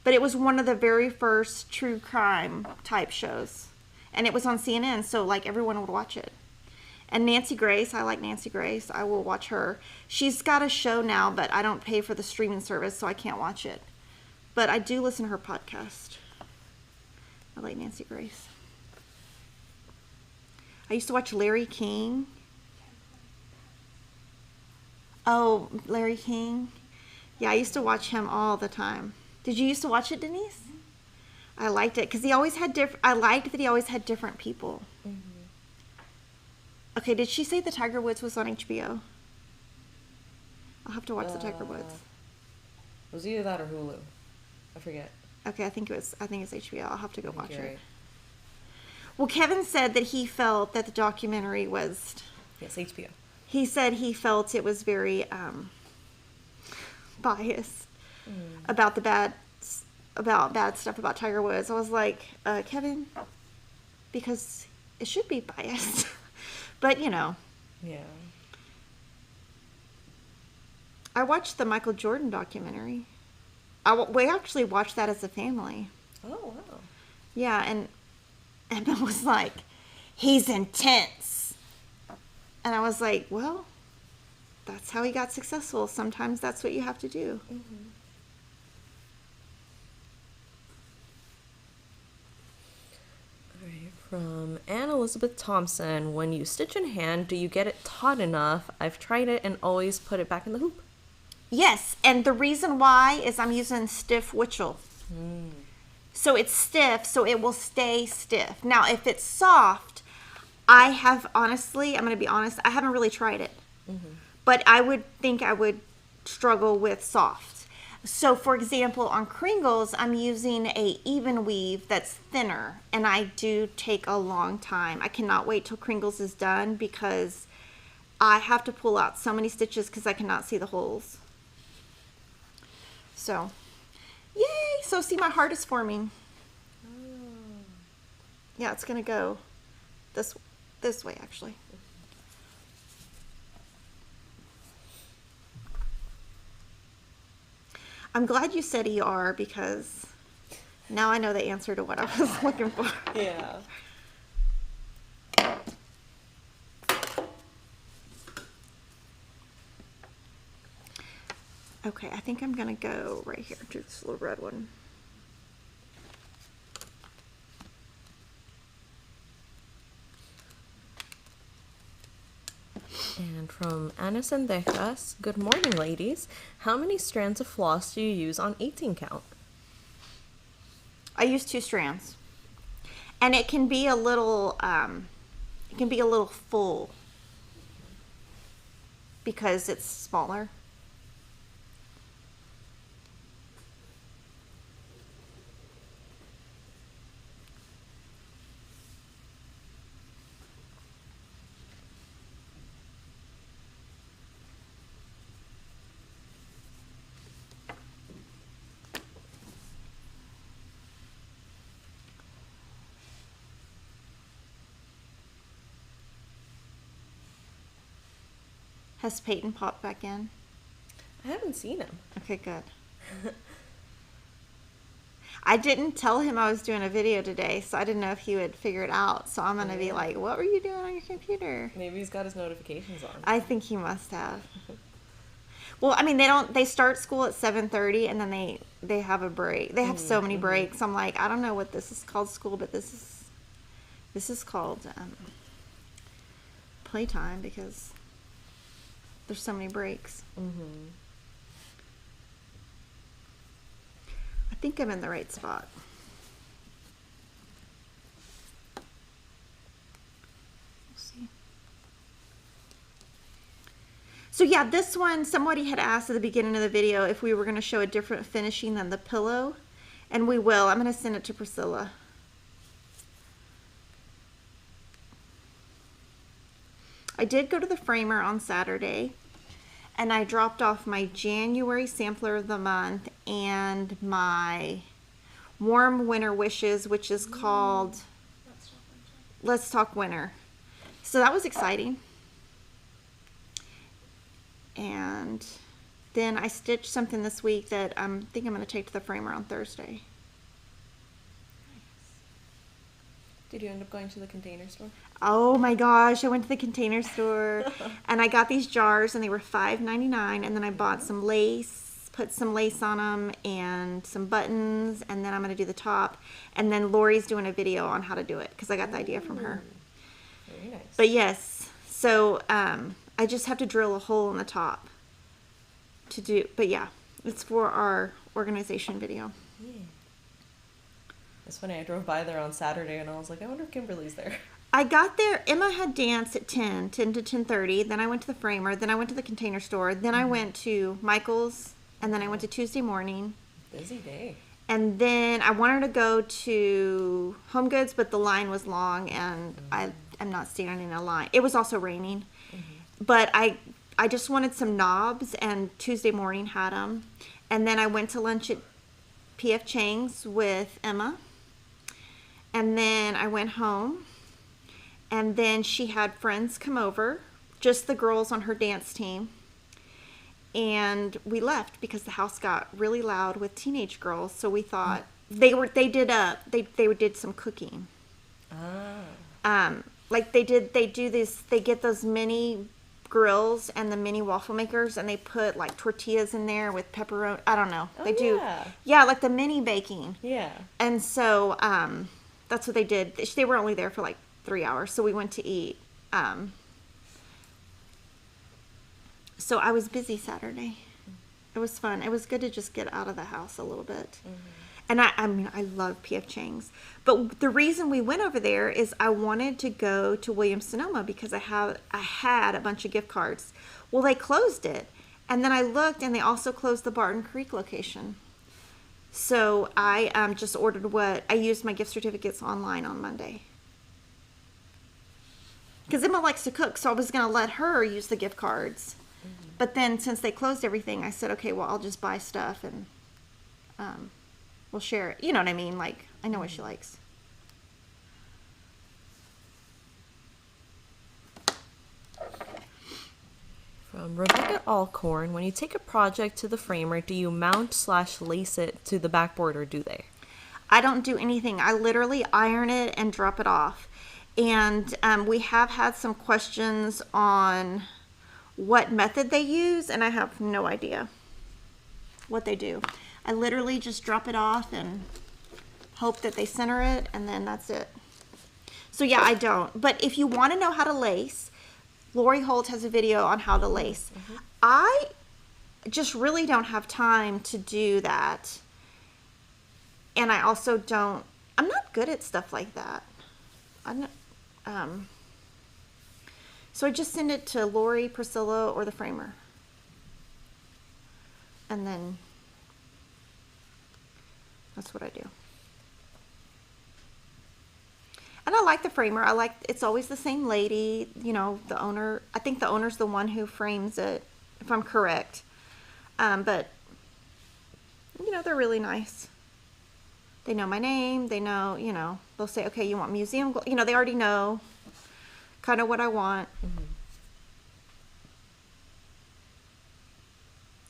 But it was one of the very first true crime type shows. And it was on CNN, so like everyone would watch it. And Nancy Grace, I like Nancy Grace. I will watch her. She's got a show now, but I don't pay for the streaming service, so I can't watch it. But I do listen to her podcast. I like Nancy Grace. I used to watch Larry King. Oh, Larry King. Yeah, I used to watch him all the time. Did you used to watch it, Denise? I liked it because he always had I liked that he always had different people. Mm-hmm. Okay, did she say the Tiger Woods was on HBO? I'll have to watch the Tiger Woods. It was either that or Hulu. I forget. Okay, I think it's HBO. I'll have to go watch it. Right. Well, Kevin said that he felt that the documentary was... Yes, HBO. He said he felt it was very biased about bad stuff about Tiger Woods. I was like, Kevin, because it should be biased. But, you know. Yeah. I watched the Michael Jordan documentary. We actually watched that as a family. Oh, wow. Yeah, and Emma was like, he's intense. And I was like, well, that's how he got successful. Sometimes that's what you have to do. Mm-hmm. All right, from Anne Elizabeth Thompson, when you stitch in hand, do you get it taut enough? I've tried it and always put it back in the hoop. Yes, and the reason why is I'm using stiff Witchell. So it's stiff, so it will stay stiff. Now, if it's soft, I'm going to be honest, I haven't really tried it. Mm-hmm. But I would think I would struggle with soft. So, for example, on Kringles, I'm using a even weave that's thinner, and I do take a long time. I cannot wait till Kringles is done because I have to pull out so many stitches because I cannot see the holes. So, yay! So, see, my heart is forming. Yeah, it's going to go this way, actually. I'm glad you said ER because now I know the answer to what I was looking for. Yeah. Okay, I think I'm going to go right here to this little red one. And from Ana Sendejas, good morning, ladies. How many strands of floss do you use on 18 count? I use 2 strands. And it can be a little full because it's smaller. Has Peyton popped back in? I haven't seen him. Okay, good. I didn't tell him I was doing a video today, so I didn't know if he would figure it out. So I'm going to be like, what were you doing on your computer? Maybe he's got his notifications on. I think he must have. Well, I mean, they start school at 7:30 and then they have a break. They have so many breaks. I'm like, I don't know what this is called school, but this is called playtime because there's so many breaks. Mm-hmm. I think I'm in the right spot. We'll see. So yeah, this one, somebody had asked at the beginning of the video if we were going to show a different finishing than the pillow, and we will. I'm going to send it to Priscilla. I did go to the framer on Saturday, and I dropped off my January sampler of the month and my warm winter wishes, which is called let's talk winter. So that was exciting. And then I stitched something this week that I think I'm going to take to the framer on Thursday. Did you end up going to the Container Store? Oh my gosh, I went to the Container Store and I got these jars and they were $5.99, and then I bought some lace, put some lace on them and some buttons, and then I'm going to do the top, and then Lori's doing a video on how to do it because I got the idea from her. Very nice. But yes, so I just have to drill a hole in the top to do, but yeah, it's for our organization video. Yeah. It's funny, I drove by there on Saturday and I was like, I wonder if Kimberly's there. I got there, Emma had dance at 10 to 10:30, then I went to the framer, then I went to the Container Store, then I went to Michael's, and then I went to Tuesday morning. Busy day. And then I wanted to go to Home Goods, but the line was long and I'm not standing in a line. It was also raining. But I just wanted some knobs, and Tuesday morning had them. And then I went to lunch at P.F. Chang's with Emma. And then I went home. And then she had friends come over, just the girls on her dance team. And we left because the house got really loud with teenage girls. So we thought they did some cooking. Like they get those mini grills and the mini waffle makers, and they put like tortillas in there with pepperoni. I don't know. Oh, they do. yeah. Yeah, like the mini baking. Yeah. And so that's what they did. They were only there for like 3 hours, so we went to eat. So I was busy Saturday. It was fun. It was good to just get out of the house a little bit. And I mean, I love P.F. Chang's. But the reason we went over there is I wanted to go to Williams-Sonoma because I had a bunch of gift cards. Well, they closed it. And then I looked, and they also closed the Barton Creek location. So I just ordered I used my gift certificates online on Monday. Because Emma likes to cook, so I was going to let her use the gift cards. But then since they closed everything, I said, okay, well, I'll just buy stuff and we'll share it. You know what I mean? Like, I know what she likes. From Rebecca Alcorn, when you take a project to the framer, do you mount/lace it to the backboard, or do they? I don't do anything. I literally iron it and drop it off. And we have had some questions on what method they use, and I have no idea what they do. I literally just drop it off and hope that they center it, and then that's it. So yeah, I don't. But if you want to know how to lace, Lori Holt has a video on how to lace. I just really don't have time to do that. And I also I'm not good at stuff like that. I'm not, so I just send it to Lori, Priscilla, or the framer. And then that's what I do. And I like the framer. It's always the same lady, you know, the owner. I think the owner's the one who frames it, if I'm correct. But, you know, they're really nice. They know my name. They know, you know, they'll say, okay, you want museum, you know, they already know kind of what I want.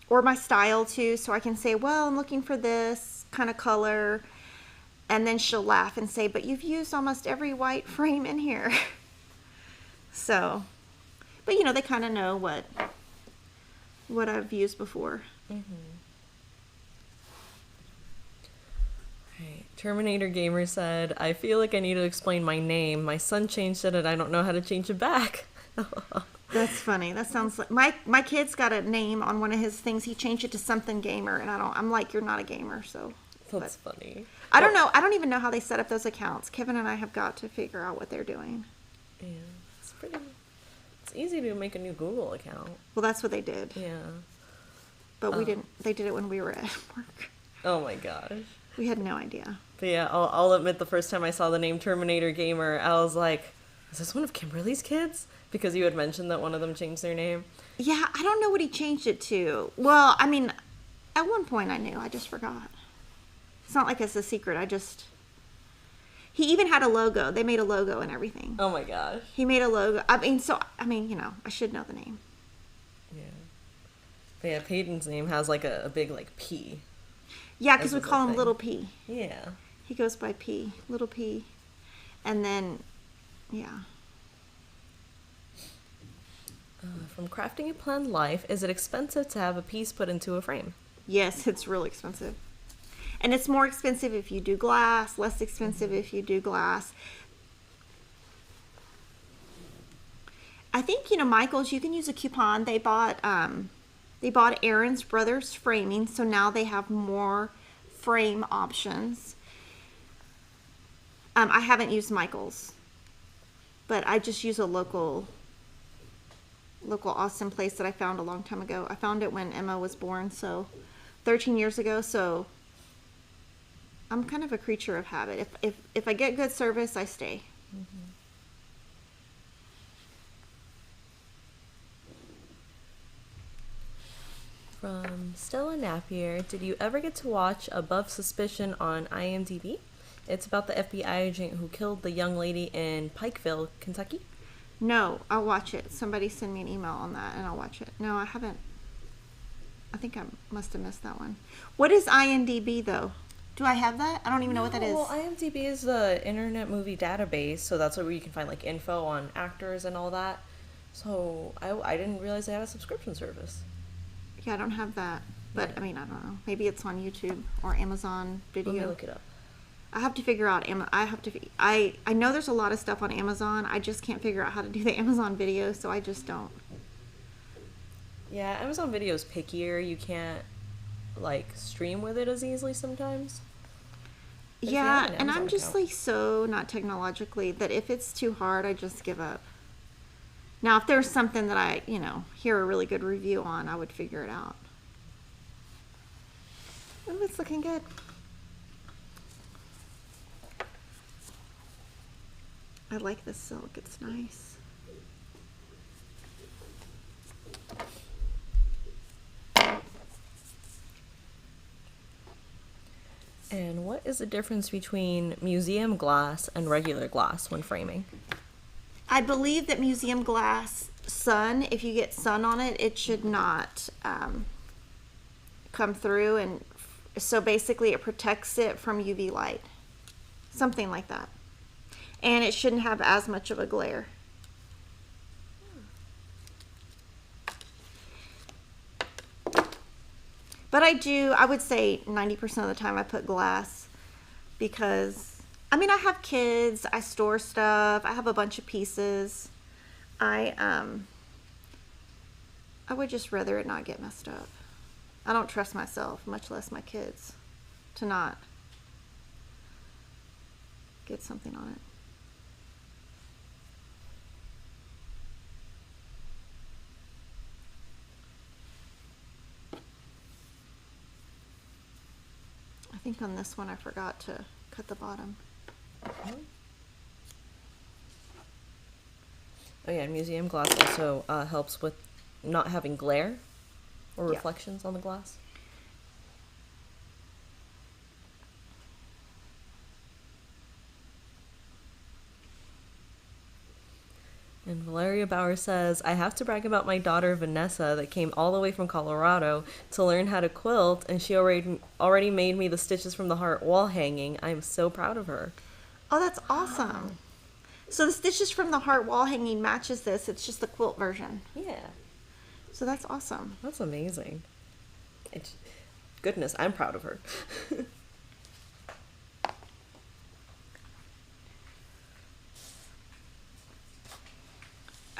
Or my style too, so I can say, well, I'm looking for this kind of color. And then she'll laugh and say, but you've used almost every white frame in here. So, but you know, they kind of know what I've used before. Right. Terminator Gamer said, I feel like I need to explain my name. My son changed it and I don't know how to change it back. That's funny. That sounds like my kid's got a name on one of his things. He changed it to something gamer, and I'm like, you're not a gamer, so. That's funny. I don't know. I don't even know how they set up those accounts. Kevin and I have got to figure out what they're doing. Yeah, it's easy to make a new Google account. Well, that's what they did. Yeah. But we didn't. They did it when we were at work. Oh my gosh. We had no idea. But yeah, I'll admit the first time I saw the name Terminator Gamer, I was like, is this one of Kimberly's kids? Because you had mentioned that one of them changed their name. Yeah, I don't know what he changed it to. Well, I mean, at one point I knew. I just forgot. It's not like it's a secret. He even had a logo. They made a logo and everything. Oh my gosh. He made a logo. I mean, you know, I should know the name. Yeah. But yeah, Peyton's name has like a big like P. Yeah, because we call him Little P. Yeah. He goes by P, Little P. And then, yeah. From Crafting a Planned Life, is it expensive to have a piece put into a frame? Yes, it's really expensive. And it's more expensive if you do glass, less expensive if you do glass. I think, you know, Michael's, you can use a coupon. They bought Aaron's Brothers Framing, so now they have more frame options. I haven't used Michael's, but I just use a local awesome place that I found a long time ago. I found it when Emma was born, so 13 years ago, so I'm kind of a creature of habit. If I get good service, I stay. Mm-hmm. From Stella Napier, did you ever get to watch Above Suspicion on IMDb? It's about the FBI agent who killed the young lady in Pikeville, Kentucky. No, I'll watch it. Somebody send me an email on that and I'll watch it. No, I haven't. I think I must have missed that one. What is IMDb though? Do I have that? I don't even know what that is. Well, IMDb is the Internet Movie Database, so that's where you can find like info on actors and all that. So I didn't realize they had a subscription service. Yeah, I don't have that. But I mean, I don't know. Maybe it's on YouTube or Amazon Video. Let me look it up. I have to figure out. I know there's a lot of stuff on Amazon. I just can't figure out how to do the Amazon Video, so I just don't. Yeah, Amazon Video is pickier. You can't like stream with it as easily sometimes. But yeah, an and I'm Amazon just account, like so not technologically that if it's too hard, I just give up. Now, if there's something that I, you know, hear a really good review on, I would figure it out. Oh, it's looking good. I like this silk. It's nice. And what is the difference between museum glass and regular glass when framing? I believe that museum glass sun, if you get sun on it, it should not come through, and so basically it protects it from UV light. Something like that. And it shouldn't have as much of a glare. But I would say 90% of the time I put glass because, I mean, I have kids, I store stuff, I have a bunch of pieces. I would just rather it not get messed up. I don't trust myself, much less my kids, to not get something on it. I think on this one I forgot to cut the bottom. Oh yeah, museum glass also helps with not having glare or reflections on the glass. And Valeria Bauer says, I have to brag about my daughter Vanessa that came all the way from Colorado to learn how to quilt, and she already made me the Stitches from the Heart wall hanging. I am so proud of her. Oh, that's awesome. So the Stitches from the Heart wall hanging matches this. It's just the quilt version. Yeah. So that's awesome. That's amazing. Goodness, I'm proud of her.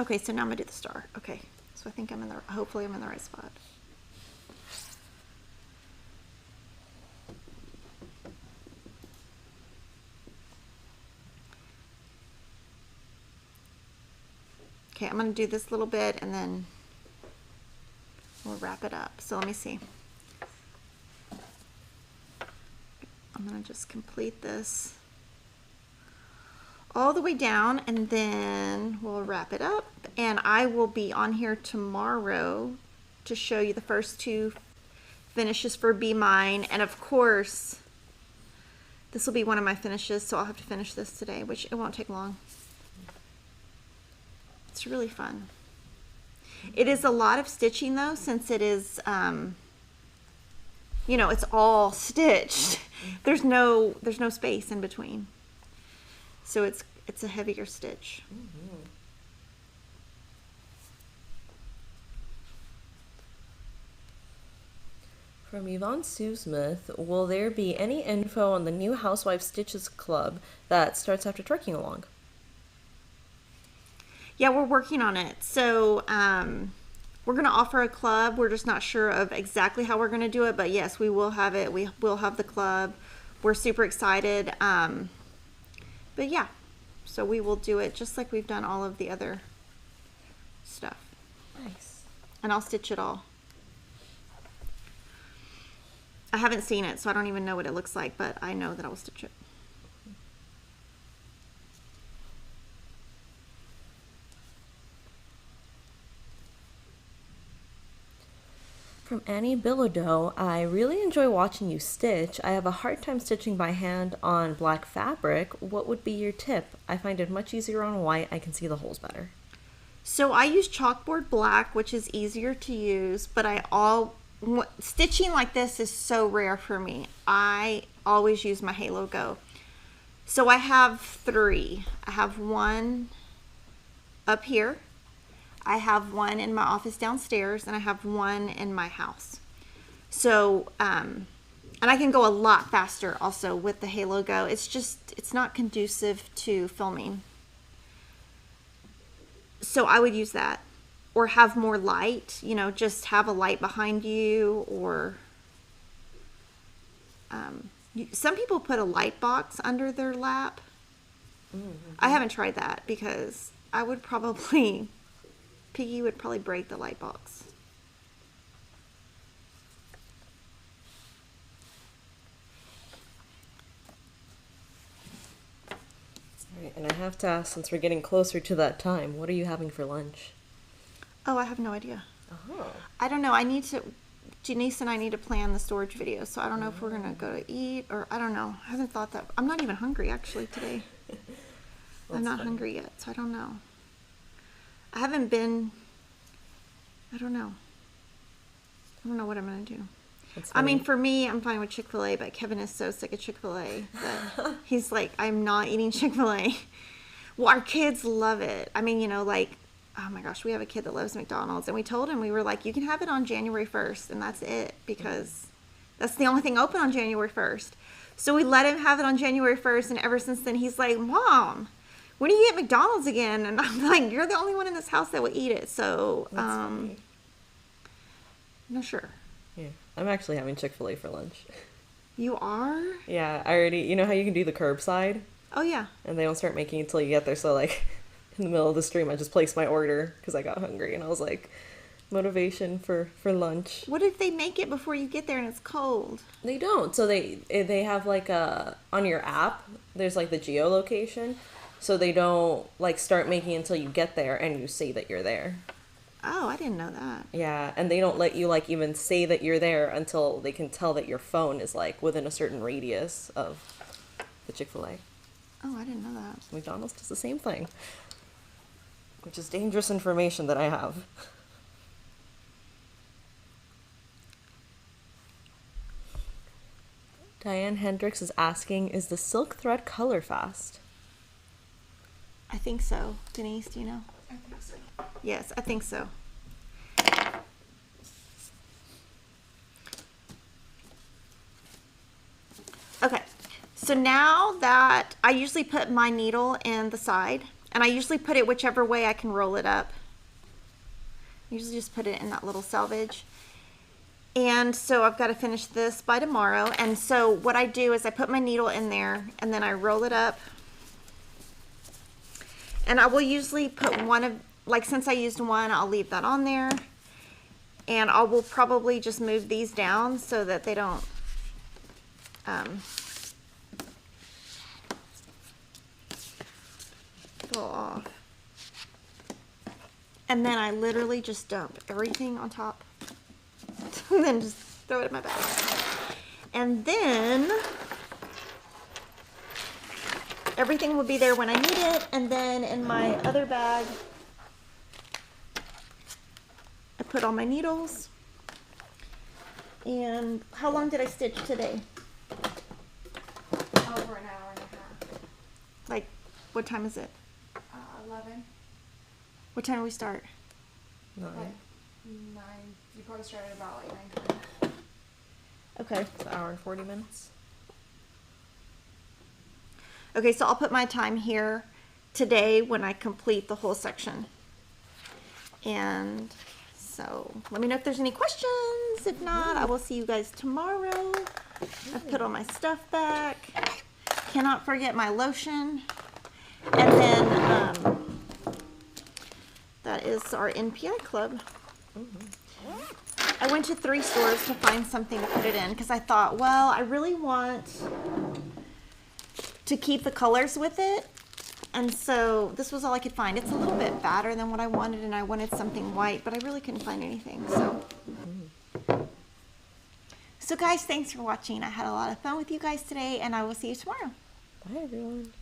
Okay, so now I'm gonna do the star. Okay, so I think hopefully I'm in the right spot. Okay, I'm gonna do this little bit and then we'll wrap it up. So let me see. I'm gonna just complete this all the way down and then we'll wrap it up, and I will be on here tomorrow to show you the first two finishes for Be Mine, and of course This will be one of my finishes, so I'll have to finish this today, which it won't take long. It's really fun. It is a lot of stitching though, since it is, you know, it's all stitched. There's no space in between. So it's a heavier stitch. From Yvonne Sue Smith, will there be any info on the new Housewife Stitches Club that starts after twerking along? Yeah, we're working on it. So we're going to offer a club. We're just not sure of exactly how we're going to do it. But yes, we will have it. We will have the club. We're super excited. But yeah, so we will do it just like we've done all of the other stuff. Nice. And I'll stitch it all. I haven't seen it, so I don't even know what it looks like, but I know that I will stitch it. From Annie Bilodeau, I really enjoy watching you stitch. I have a hard time stitching by hand on black fabric. What would be your tip? I find it much easier on white. I can see the holes better. So I use chalkboard black, which is easier to use, but stitching like this is so rare for me. I always use my Halo Go. So I have 3. I have one up here. I have one in my office downstairs, and I have one in my house. So, and I can go a lot faster also with the Halo Go. It's not conducive to filming. So I would use that. Or have more light, you know, just have a light behind you, or some people put a light box under their lap. I haven't tried that because I would probably, Piggy would probably break the light box. All right, and I have to ask, since we're getting closer to that time, what are you having for lunch? Oh, I have no idea. Oh. I don't know. Janice and I need to plan the storage video, so I don't know if we're going to go to eat, or I don't know. I haven't thought that. I'm not even hungry actually today. I'm not hungry yet, so I don't know. I haven't been, I don't know. I don't know what I'm going to do. I mean, for me, I'm fine with Chick-fil-A, but Kevin is so sick of Chick-fil-A that he's like, I'm not eating Chick-fil-A. Well, our kids love it. I mean, you know, like, oh my gosh, we have a kid that loves McDonald's, and we told him, we were like, you can have it on January 1st, and that's it, because that's the only thing open on January 1st. So we let him have it on January 1st, and ever since then, he's like, Mom, when do you get McDonald's again? And I'm like, you're the only one in this house that will eat it, so, I'm not sure. Yeah, I'm actually having Chick-fil-A for lunch. You are? Yeah, I already, you know how you can do the curbside? Oh, yeah. And they don't start making it until you get there, so like, in the middle of the stream, I just placed my order because I got hungry, and I was like, motivation for lunch. What if they make it before you get there and it's cold? They don't. So they have like on your app, there's like the geolocation, so they don't like start making until you get there and you say that you're there. Oh, I didn't know that. Yeah, and they don't let you like even say that you're there until they can tell that your phone is like within a certain radius of the Chick-fil-A. Oh, I didn't know that. McDonald's does the same thing. Which is dangerous information that I have. Diane Hendricks is asking, is the silk thread color fast? I think so. Denise, do you know? I think so. Yes, I think so. Okay, so now that I usually put my needle in the side, and I usually put it whichever way I can roll it up. I usually just put it in that little selvage. And so I've got to finish this by tomorrow. And so what I do is I put my needle in there, and then I roll it up. And I will usually put one of, like since I used one, I'll leave that on there. And I will probably just move these down so that they don't fall off. And then I literally just dump everything on top. And then just throw it in my bag. And then everything will be there when I need it. And then in my other bag, I put all my needles. And how long did I stitch today? Over an hour and a half. Like, what time is it? 11. What time do we start? 9. Like 9. You probably started about like 9:20. Okay. It's an hour and 40 minutes. Okay, so I'll put my time here today when I complete the whole section. And so let me know if there's any questions. If not, I will see you guys tomorrow. I've put all my stuff back. Cannot forget my lotion. And then that is our NPI club. I went to 3 stores to find something to put it in because I thought, well, I really want to keep the colors with it. And so this was all I could find. It's a little bit fatter than what I wanted, and I wanted something white, but I really couldn't find anything. So guys, thanks for watching. I had a lot of fun with you guys today, and I will see you tomorrow. Bye, everyone.